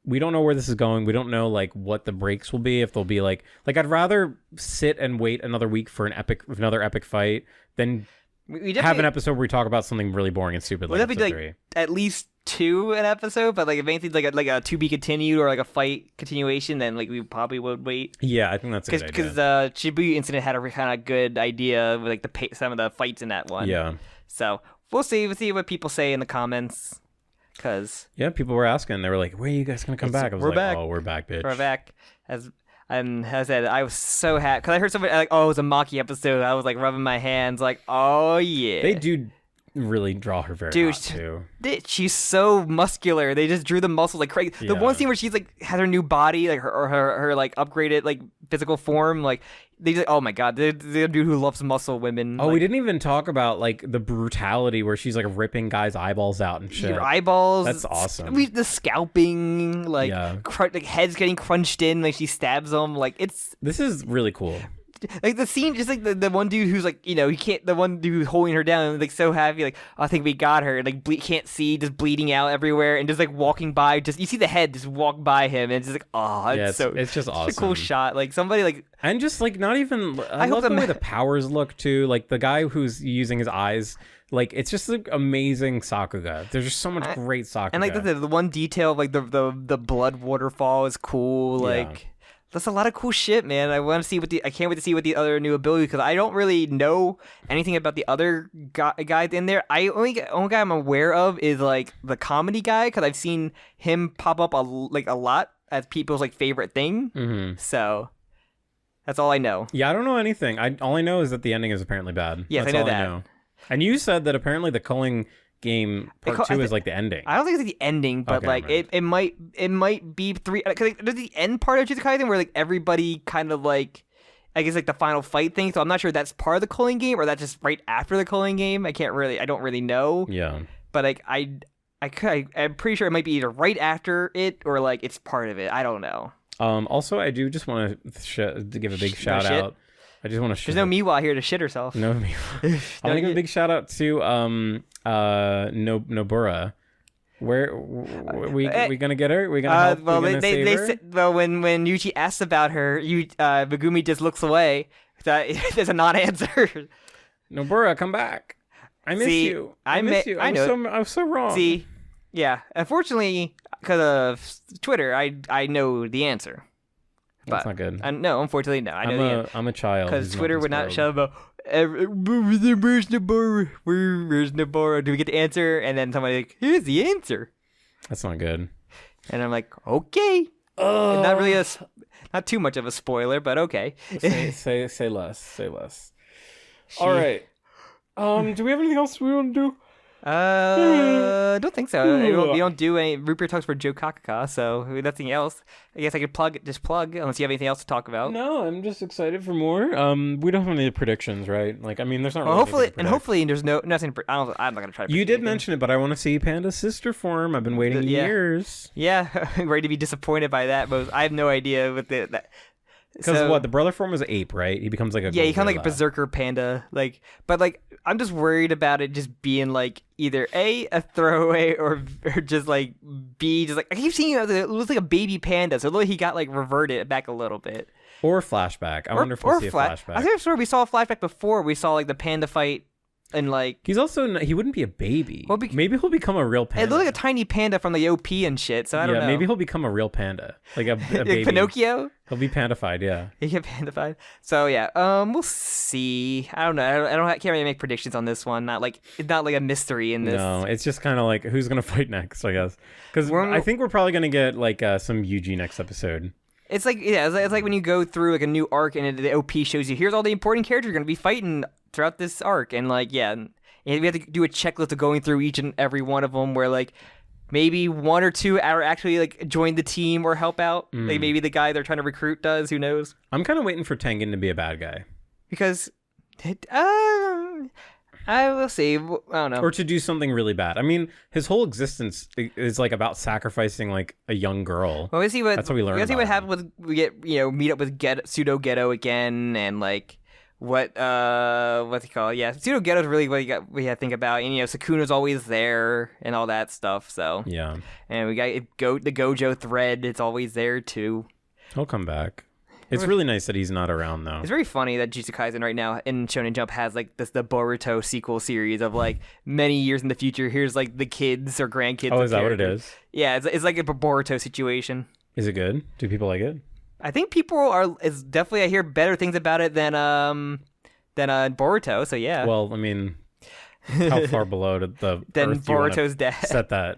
We don't know where this is going. We don't know like what the breaks will be. If they'll be like I'd rather sit and wait another week for another epic fight than have an episode where we talk about something really boring and stupid. Would that be like at least 2 an episode? But like if anything's like a to be continued or like a fight continuation, then like we probably would wait. Yeah, I think that's a good idea. Because Shibuya Incident had a kind of good idea with like some of the fights in that one. Yeah. So we'll see. We'll see what people say in the comments. People were asking. They were like, "Where are you guys gonna come back?" I was like, back. "Oh, we're back, bitch. We're back." As I said, I was so happy because I heard somebody like, "Oh, it was a Maki episode." I was like rubbing my hands, like, "Oh yeah." They do really draw her very hot too. She's so muscular. They just drew the muscles like crazy. The one scene where she's like has her new body, like her like upgraded like physical form, like they just, oh my god, the dude who loves muscle women. Oh, we didn't even talk about like the brutality where she's like ripping guys' eyeballs out and shit. Your eyeballs. That's awesome. The scalping, like like heads getting crunched in, like she stabs them. Like this is really cool. Like the scene, just like the one dude who's like, he can't, the one dude who's holding her down and like so happy, like, oh, I think we got her, and, like can't see, just bleeding out everywhere, and just like walking by, just you see the head just walk by him, and it's just like, oh, it's just awesome. It's a cool shot, like somebody like, and just like not even, I love the way the powers look too, like the guy who's using his eyes. Like it's just like amazing Sakuga. There's just so much great Sakuga, and like the one detail of like the blood waterfall is cool, like. That's a lot of cool shit, man. I can't wait to see what the other new ability, because I don't really know anything about the other guys in there. Only guy I'm aware of is like the comedy guy, because I've seen him pop up a lot as people's like favorite thing. Mm-hmm. So that's all I know. Yeah, I don't know anything. All I know is that the ending is apparently bad. Yes, that's I know all that. And you said that apparently the Culling game part 2 is like the ending. I don't think it's the ending, but okay, like it might be 3, because like, there's the end part of Jujutsu Kaisen where like everybody kind of like, I guess like the final fight thing. So I'm not sure if that's part of the Culling game or that's just right after the Culling game. I don't really know. Yeah. But like I'm pretty sure it might be either right after it or like it's part of it. I don't know. Also, I do just want to give a big shout out. I just want to. There's no Miwa here to shit herself. No Miwa. I want to give a big shout out to Nobura. we gonna get her? We gonna help? Well, we gonna save her? said, well, when Yuji asks about her, Megumi just looks away. There's a non-answer. Nobara, come back. I miss you. I miss you. I was so wrong. See, yeah. Unfortunately, because of Twitter, I know the answer. That's not good. No, unfortunately, no. I know the answer. I'm a child. Because Twitter would not shut up. Where's Nobara? Where's Nobara? Do we get the answer? And then somebody like, here's the answer. That's not good. And I'm like, okay. Not really not too much of a spoiler, but okay. say less. Say less. All right. Do we have anything else we want to do? I don't think so. We don't do any Rupert talks for Joe Kakaka, so nothing else. I guess I could plug unless you have anything else to talk about. No, I'm just excited for more. We don't have any predictions, right? Like, I mean, there's not. Well, really hopefully there's nothing. I'm not gonna try to. You did mention it, but I want to see Panda's sister form. I've been waiting years. Yeah, I'm ready to be disappointed by that, but I have no idea what that. Because the brother form is ape, right? He becomes like a he kind of like a berserker panda, but I'm just worried about it just being like either a throwaway or just like B, just like I keep seeing it looks like a baby panda, so he got like reverted back a little bit. Or flashback. I wonder if we'll see a flashback. I think we saw a flashback before. We saw like the panda fight. And like he wouldn't be a baby. Well, maybe he'll become a real panda. It looks like a tiny panda from the OP and shit. So I don't know. Maybe he'll become a real panda, like a baby. Pinocchio. He'll be pandified. Yeah. He get pandified. So yeah. We'll see. I don't know. I can't really make predictions on this one. It's not like a mystery in this. No, it's just kind of like who's gonna fight next, I guess. Because I think we're probably gonna get like some Yuji next episode. It's like it's like when you go through like a new arc and the OP shows you here's all the important characters you're gonna be fighting throughout this arc, and like and we have to do a checklist of going through each and every one of them where like maybe one or two are actually like join the team or help out. Like maybe the guy they're trying to recruit does. Who knows? I'm kind of waiting for Tengen to be a bad guy because I will see. I don't know. Or to do something really bad. I mean, his whole existence is like about sacrificing like a young girl. Well, that's what we learn. See what happens with we get meet up with Pseudo Ghetto again and like. What's he called? Yeah, Pseudo Ghetto is really what we got to think about. And Sukuna's always there and all that stuff. So yeah, and we got the Gojo thread. It's always there too. He'll come back. It's really nice that he's not around though. It's very funny that Jujutsu Kaisen right now in Shonen Jump has like the Boruto sequel series of like many years in the future. Here's like the kids or grandkids. Oh, is that what it is? Yeah, it's like a Boruto situation. Is it good? Do people like it? I think people are. It's definitely I hear better things about it than Boruto. So yeah. Well, I mean, how far below did the than Earth Boruto's dad set that?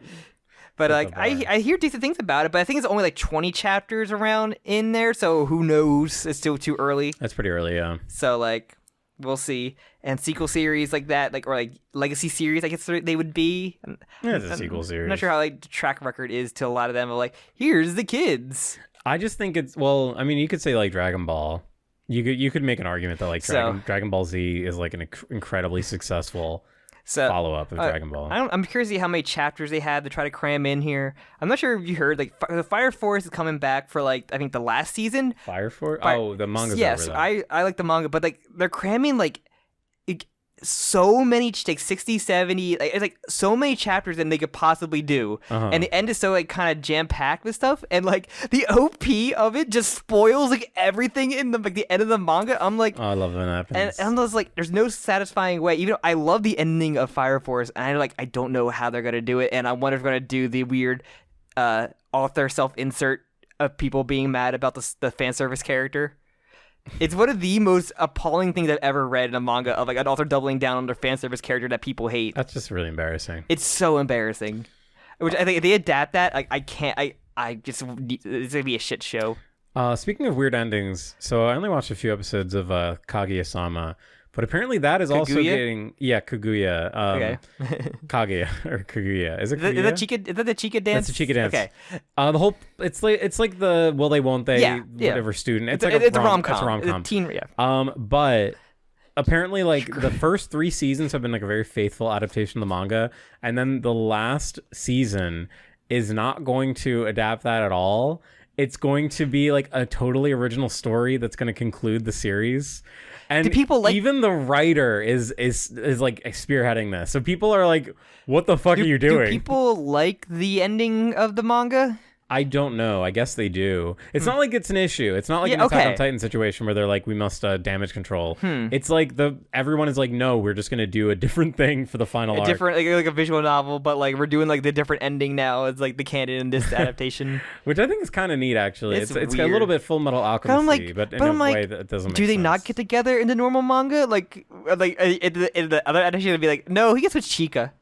But like I hear decent things about it. But I think it's only like 20 chapters around in there. So who knows? It's still too early. That's pretty early, yeah. So like we'll see. And sequel series like that, like or like legacy series, I guess they would be. Yeah, it's a sequel series. I'm not sure how like the track record is to a lot of them. But like here's the kids. I just think it's I mean, you could say like Dragon Ball. You could make an argument that like Dragon Ball Z is like an incredibly successful follow up of Dragon Ball. I'm curious to see how many chapters they had to try to cram in here. I'm not sure if you heard like the Fire Force is coming back for like I think the last season. Fire Force? Oh, the manga's yes, over though. I like the manga, but like they're cramming like so many, like 60, 70, like it's like so many chapters than they could possibly do. And the end is so like kind of jam-packed with stuff, and like the OP of it just spoils like everything in the end of the manga. I'm like, oh, I love when that happens. And I was like, there's no satisfying way. Even though I love the ending of Fire Force, and I don't know how they're gonna do it, and I wonder if they're gonna do the weird author self-insert of people being mad about the fan service character. It's one of the most appalling things I've ever read in a manga of like an author doubling down on their fan service character that people hate. That's just really embarrassing. It's so embarrassing. Which I think if they adapt that, like I can't. I just it's gonna be a shit show. Speaking of weird endings, so I only watched a few episodes of Kaguya-sama, but apparently that is also getting Kaguya. Okay. Kaguya or Kaguya. Is it Kaguya? Is that the Chica dance? That's the Chica dance. Okay. The whole it's like the will they won't they whatever student. It's a rom-com. It's a rom-com. Teen, yeah. But apparently like the first 3 seasons have been like a very faithful adaptation of the manga, and then the last season is not going to adapt that at all. it's going to be like a totally original story that's going to conclude the series. And do people like, even the writer is like spearheading this. So people are like, what the fuck are you doing? Do people like the ending of the manga? I don't know. I guess they do. It's not like it's an issue. It's not like an Attack on Titan situation where they're like, we must damage control. It's like everyone is like, no, we're just gonna do a different thing for the final arc. Different, like a visual novel, but like we're doing like the different ending now. It's like the canon in this adaptation, which I think is kind of neat actually. It's a little bit Full Metal Alchemist, but in a way that doesn't make sense. Do they not get together in the normal manga? Like in the other adaptation, it'd be like, no, he gets with Chica.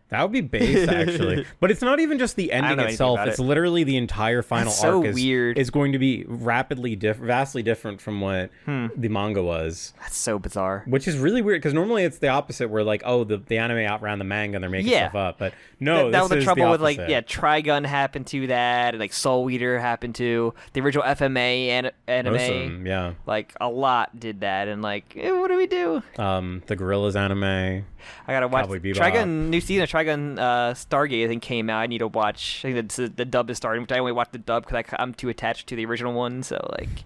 That would be based, actually. But it's not even just the ending itself. It's literally the entire final arc is going to be vastly different from what the manga was. That's so bizarre. Which is really weird, because normally it's the opposite, where like, oh, the anime outran the manga and they're making stuff up. But no, that was the trouble with, like, opposite. Trigun happened to that, and like Soul Eater happened to the original FMA anime. Awesome, yeah. Like, a lot did that, and like, what do we do? The Gorillas anime. I gotta watch Trigun new season of Trigun Stargate, I think, came out. I need to watch. I think the dub is starting, but I only watched the dub because I'm too attached to the original one. So like,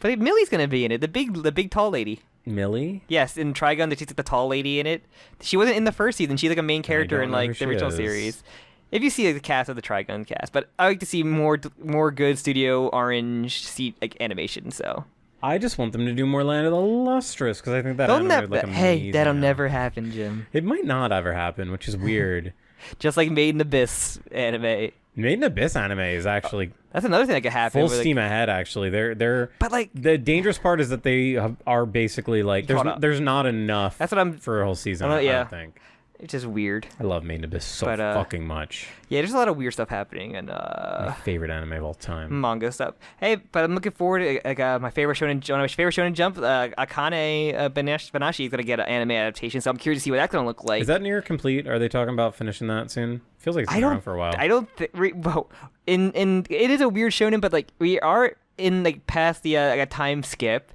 but Millie's gonna be in it. The big tall lady. Millie? Yes, in Trigun, she's like the tall lady in it. She wasn't in the first season. She's like a main character in like the original series. If you see like, the cast of the Trigun cast, but I like to see more good Studio Orange seat like animation. So. I just want them to do more Land of the Lustrous, because I think that anime would look amazing. Hey, that'll never happen, Jim. It might not ever happen, which is weird. Just like Made in Abyss anime. Made in Abyss anime is actually that's another thing that could happen. Full steam ahead, actually. They're but like the dangerous part is that they are basically like there's not enough. That's what I'm for a whole season. I don't think. It's just weird. I love Made in Abyss fucking much. Yeah, there's a lot of weird stuff happening, and my favorite anime of all time. Manga stuff. Hey, but I'm looking forward to like my favorite shonen jump. Akane Banashi is gonna get an anime adaptation, so I'm curious to see what that's gonna look like. Is that near complete? Are they talking about finishing that soon? Feels like it's been around for a while. I don't think. Well, in it is a weird shonen, but like we are in like past the like a time skip.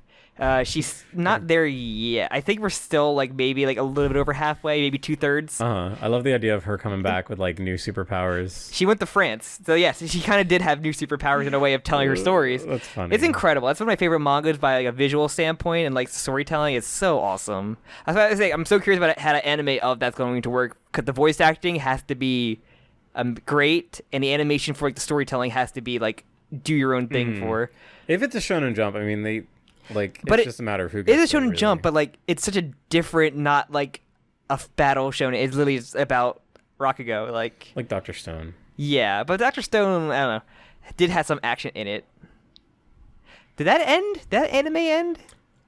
She's not there yet. I think we're still like maybe like a little bit over halfway, maybe 2/3. I love the idea of her coming back with like new superpowers. She went to France, so yes, she kind of did have new superpowers in a way of telling her stories. That's funny. It's incredible. That's one of my favorite mangas by like a visual standpoint, and like storytelling is so awesome. That's why I say I'm so curious about how to animate of that's going to work, because the voice acting has to be great, and the animation for like the storytelling has to be like do your own thing for. If it's a Shonen Jump, I mean it's just a matter of who gets it is a Shonen Jump, but like it's such a different, not like a battle shonen. It's literally just about Rakugo, like Dr. Stone. Yeah, but Dr. Stone, I don't know, did have some action in it. Did that end? Did that anime end?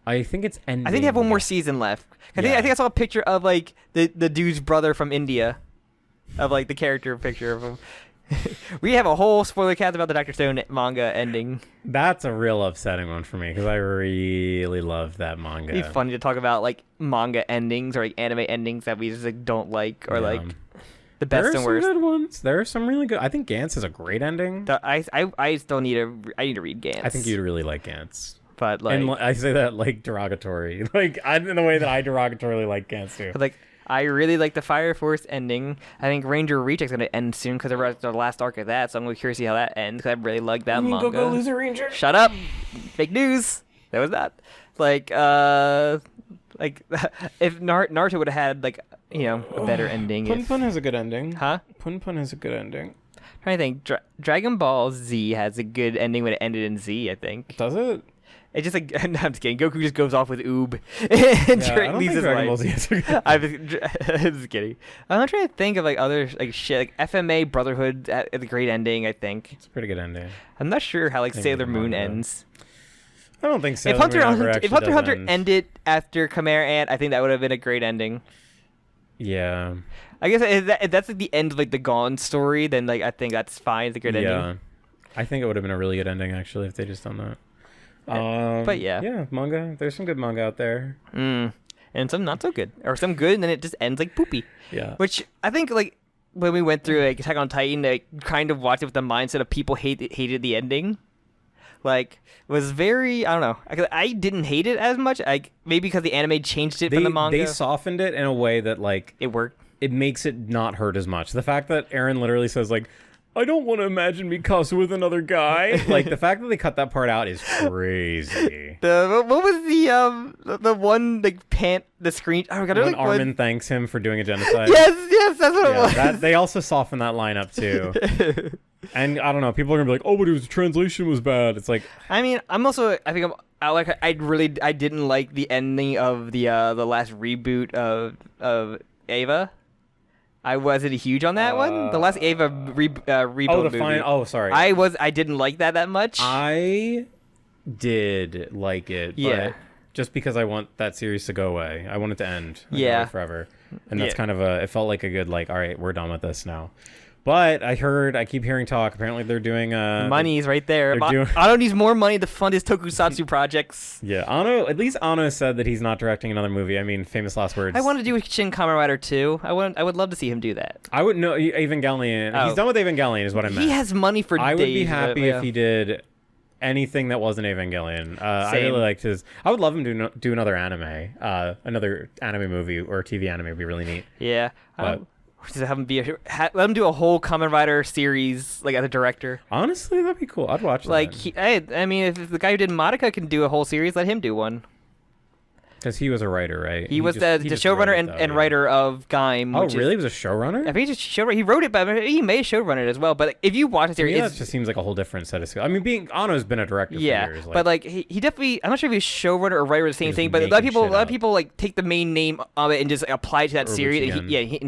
I think it's ending. I think they have one more season left. I think I saw a picture of like the dude's brother from India, of like the character picture of him. We have a whole spoiler cast about the Dr. Stone manga ending. That's a real upsetting one for me, because I really love that manga. It'd be funny to talk about like manga endings or like anime endings that we just like don't like, or like the best and worst. There are some good ones. There are some really good. I think Gantz is a great ending. I still need to read Gantz. I think you'd really like Gantz. But like, and I say that like derogatory, like in the way that I derogatorily like Gantz too. But like, I really like the Fire Force ending. I think Ranger Recheck's going to end soon because they're the last arc of that, so I'm really curious to see how that ends, because I really like that manga. Go Loser Ranger. Shut up. Fake news. That was that. Like if Naruto would have had like, a better ending. Pun Pun has a good ending. Huh? Pun Pun has a good ending. I'm trying to think. Dragon Ball Z has a good ending when it ended in Z, I think. Does it? It's just like, no, I'm just kidding. Goku just goes off with Oob and leaves his life. I'm just kidding. I'm trying to think of like other like shit. Like FMA Brotherhood at the great ending, I think. It's a pretty good ending. I'm not sure how like Sailor Moon ends. I don't think so. If Hunter x Hunter ended after Chimera Ant, I think that would have been a great ending. Yeah. I guess if that's like the end of like the Gone story, then like I think that's fine. It's a good ending. Yeah. I think it would have been a really good ending actually if they just done that. But yeah, manga. There's some good manga out there, and some not so good, or some good, and then it just ends like poopy. Yeah, which I think like when we went through like Attack on Titan, I kind of watched it with the mindset of people hated the ending. Like was very, I don't know. I didn't hate it as much. Maybe because the anime changed it from the manga. They softened it in a way that like it worked. It makes it not hurt as much. The fact that Eren literally says like, I don't want to imagine Mikasa with another guy. Like, the fact that they cut that part out is crazy. What was the one like the screen? Oh my god! When Armin thanks him for doing a genocide. Yes, that's what it was. They also softened that line up too. And I don't know, people are gonna be like, "Oh, but the translation was bad." It's like, I mean, I didn't like the ending of the last reboot of Ava. I wasn't huge on that one. The last Ava reboot movie. Sorry. I didn't like that much. I did like it. But just because I want that series to go away. I want it to end. Away forever. And that's kind of it felt like a good, like, all right, we're done with this now. But I keep hearing talk. Apparently they're doing money's right there. Anno needs more money to fund his tokusatsu projects. Yeah, at least Anno said that he's not directing another movie. I mean, famous last words. I want to do Shin Kamen Rider 2. I would love to see him do that. I would know Evangelion. He's done with Evangelion is what I meant. He has money for days. I would be happy if he did anything that wasn't Evangelion. I really liked his. I would love him to do another anime. Another anime movie or TV anime would be really neat. Yeah. But just have him let him do a whole Kamen Rider series, like as a director. Honestly, that'd be cool. I'd watch that. I mean, if the guy who did Madoka can do a whole series, let him do one. Because he was a writer, right? He was the showrunner and writer of Gaim. Oh, really? He was a showrunner? I think he's just showrunner. He wrote it, but he may showrun it as well. But if you watch the series, that just seems like a whole different set of skills. I mean, Anno's been a director for years. But like he definitely, I'm not sure if he's showrunner or writer the same thing. But a lot of people like take the main name of it and just apply it to that series.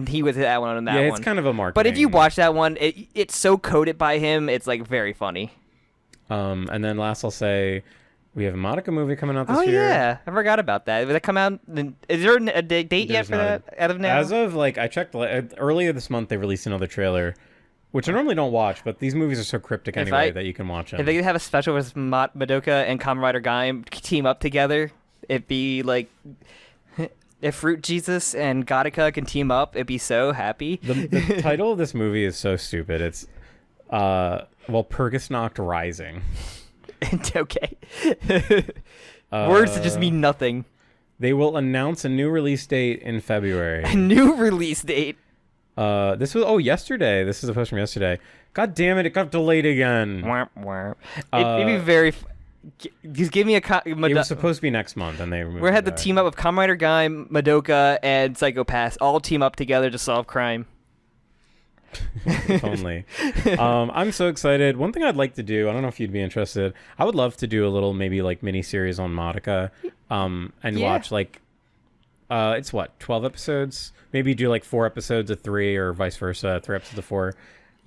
He was that one on that one. Yeah, it's kind of a marketing. But if you watch that one, it's so coded by him. It's like very funny. And then last I'll say, we have a Madoka movie coming out this year. Oh, yeah. I forgot about that. Will that come out? Is there a date yet for that out of now? As of, I checked earlier this month, they released another trailer, which I normally don't watch, but these movies are so cryptic anyway that you can watch them. If they could have a special with Madoka and Kamen Rider Gaim team up together, it'd be like... If Fruit Jesus and Gattaca can team up, it'd be so happy. The title of this movie is so stupid. It's, Purgisnacht Rising. Okay. Words that just mean nothing. They will announce a new release date in February. A new release date? This was yesterday. This is a post from yesterday. God damn it! It got delayed again. It'd be very. Just give me a. It was supposed to be next month, and they removed. We had the team up of Kamen Rider Gaim, Madoka, and Psycho Pass all team up together to solve crime. If only. I'm so excited. One thing I'd like to do, I don't know if you'd be interested, I would love to do a little maybe like mini series on Madoka and watch it's 12 episodes, maybe do like 4 episodes of 3 or vice versa, 3 episodes of 4.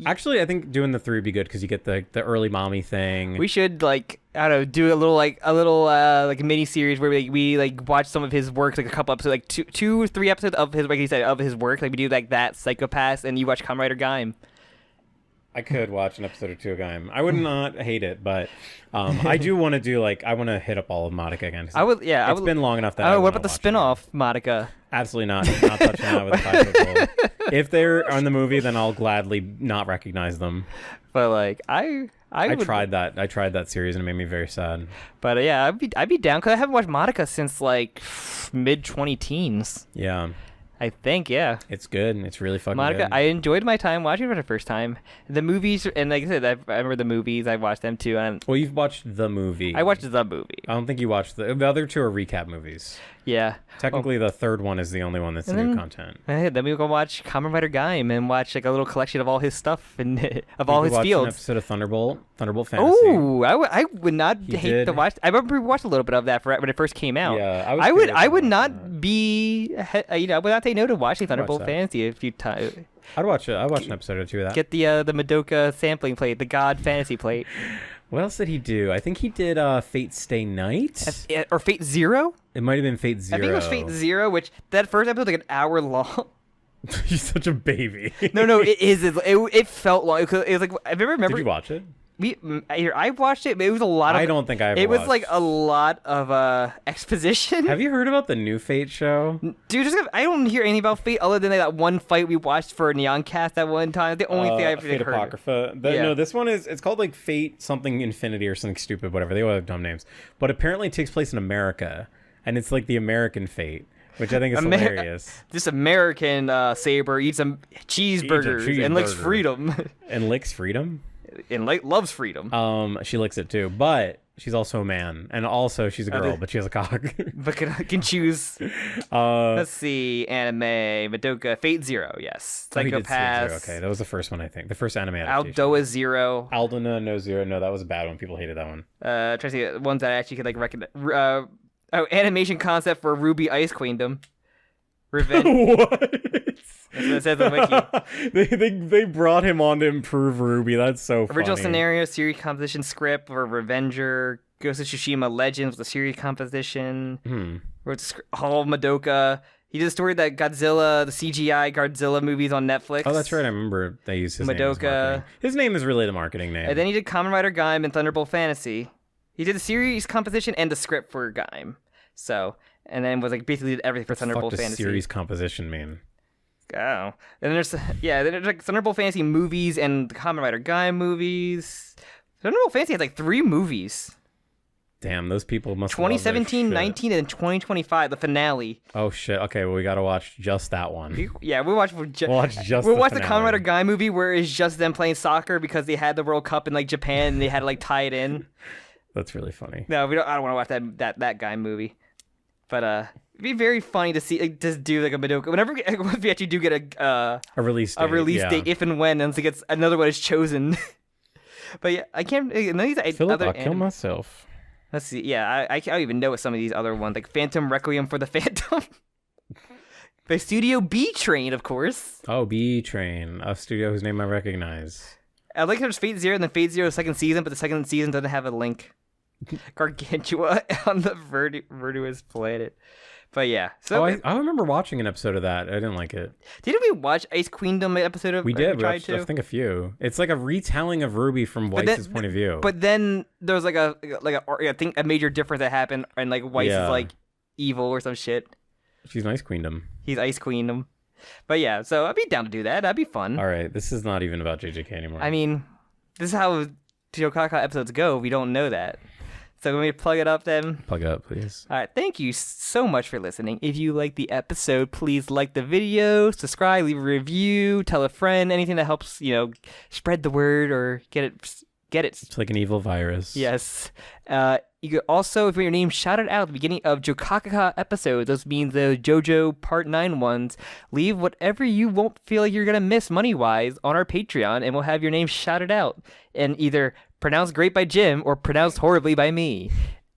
Actually, I think doing the 3 would be good because you get the early mommy thing. We should do a little mini series where we watch some of his works, like a couple episodes, like 2 or 3 episodes of his, like he said, of his work. Like we do like that Psychopath, and you watch Kamen Rider Gaim. I could watch an episode or 2 of Gaim. I would not hate it, but I do want to do I want to hit up all of Madoka again. It's been long enough that. What about the spin-off Madoka? Absolutely not. Not touching that with a 5-foot pole. If they're on the movie, then I'll gladly not recognize them. But I tried that. I tried that series and it made me very sad. But yeah, I'd be down because I haven't watched Madoka since mid 20-teens. Yeah. I think, yeah. It's good. It's really fucking Madoka, good. I enjoyed my time watching it for the first time. The movies, and like I said, I remember the movies. I watched them too. Well, you've watched the movie. I watched the movie. I don't think you watched the other 2 are recap movies. Yeah. Technically, the third one is the only one that's new content. Then we go watch Kamen Rider Gaim and watch a little collection of all his stuff and of all his fields. An episode of Thunderbolt Fantasy. Oh, I would not hate to watch. I remember we watched a little bit of that when it first came out. Yeah, I would not be. I would not say no to watching Thunderbolt Fantasy a few times. I'd watch an episode or 2 of that. Get the Madoka sampling plate, the God Fantasy plate. What else did he do? I think he did Fate Stay Night. Or Fate Zero? It might have been Fate Zero. I think it was Fate Zero, which that first episode was like an hour long. You're such a baby. No, it is. It felt long. It was like, I remember. Did you watch it? I watched it, but it was a lot of. I don't think I ever It was watched. like a lot of exposition. Have you heard about the new Fate show? Dude, I don't hear anything about Fate other than that one fight we watched for Neoncast that one time. The only thing I've Fate heard. Apocrypha. No, this one it's called like Fate something Infinity or something stupid, whatever. They all have dumb names. But apparently it takes place in America, and it's like the American Fate. which I think is hilarious. This American Saber eats some cheeseburgers and licks freedom. And licks freedom? And loves freedom. She licks it too, but she's also a man, and also she's a girl, but she has a cock. But can choose. Let's see, anime, Madoka, Fate Zero, yes. Psychopath. Okay, that was the first one, I think. The first anime adaptation. Aldoa Zero. Aldona no Zero. No, that was a bad one. People hated that one. Trying to see ones that I actually could like recognize. Animation concept for Ruby Ice Queendom. Revenge. What? That's what it says on Wiki. They brought him on to improve Ruby. That's so funny. Original scenario, series composition script for Revenger. Ghost of Tsushima Legends was the series composition. Wrote Madoka. He did a story that Godzilla, the CGI Godzilla movies on Netflix. Oh, that's right. I remember they used his Madoka. name as marketing. His name is really the marketing name. And then he did Kamen Rider Gaim and Thunderbolt Fantasy. He did the series composition and the script for Gaim. So, and then was like basically did everything for Thunderbolt Fantasy. What does series composition mean? Oh. And then there's like Thunderbolt Fantasy movies and the Kamen Rider Gaim movies. Thunderbolt Fantasy had like 3 movies. Damn, those people must 2017, 19, and 2025, the finale. Oh shit! Okay, well we gotta watch just that one. We'll watch the Kamen Rider Gaim movie where it's just them playing soccer because they had the World Cup in like Japan and they had to like tie it in. That's really funny. No, I don't want to watch that Gaim movie. But it'd be very funny to see just do like a Madoka. Whenever we actually do get a release date, if and when, and gets another one is chosen. But yeah, I can't. None of these Philip, I'll kill myself. Let's see. Yeah, I don't even know what some of these other ones, like Phantom Requiem for the Phantom. By Studio B Train, of course. Oh, B Train, a studio whose name I recognize. I like there's Fate Zero and then Fate Zero second season, but the second season doesn't have a link. Gargantua on the Verduous planet. But yeah. So I remember watching an episode of that. I didn't like it. Didn't we watch Ice Queendom episode of? We did. We watched, I think, a few. It's like a retelling of Ruby from Weiss's point of view. But then there was I think a major difference that happened, and like Weiss is like evil or some shit. She's an Ice Queendom. He's Ice Queendom. But yeah, so I'd be down to do that. That'd be fun. All right, this is not even about JJK anymore. I mean, this is how Jokaka episodes go. We don't know that. So let me plug it up then. Plug it up, please. All right. Thank you so much for listening. If you like the episode, please like the video, subscribe, leave a review, tell a friend, anything that helps, spread the word or get it. It's like an evil virus. Yes. You could also, if your name shouted out at the beginning of Jokaka episodes, those means the JoJo Part 9 ones, leave whatever you won't feel like you're going to miss money-wise on our Patreon, and we'll have your name shouted out. And either pronounced great by Jim or pronounced horribly by me.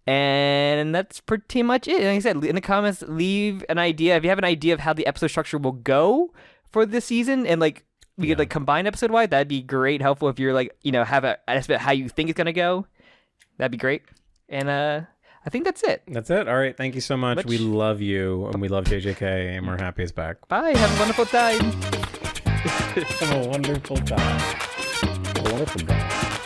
And that's pretty much it. Like I said, in the comments, leave an idea. If you have an idea of how the episode structure will go for this season, and we could combine episode-wise, that'd be great, helpful if you're have an estimate of how you think it's going to go. That'd be great. And I think that's it. That's it. All right. Thank you so much. We love you, and we love JJK, and we're happy it's back. Bye. Have a wonderful time. Have a wonderful time. A wonderful time.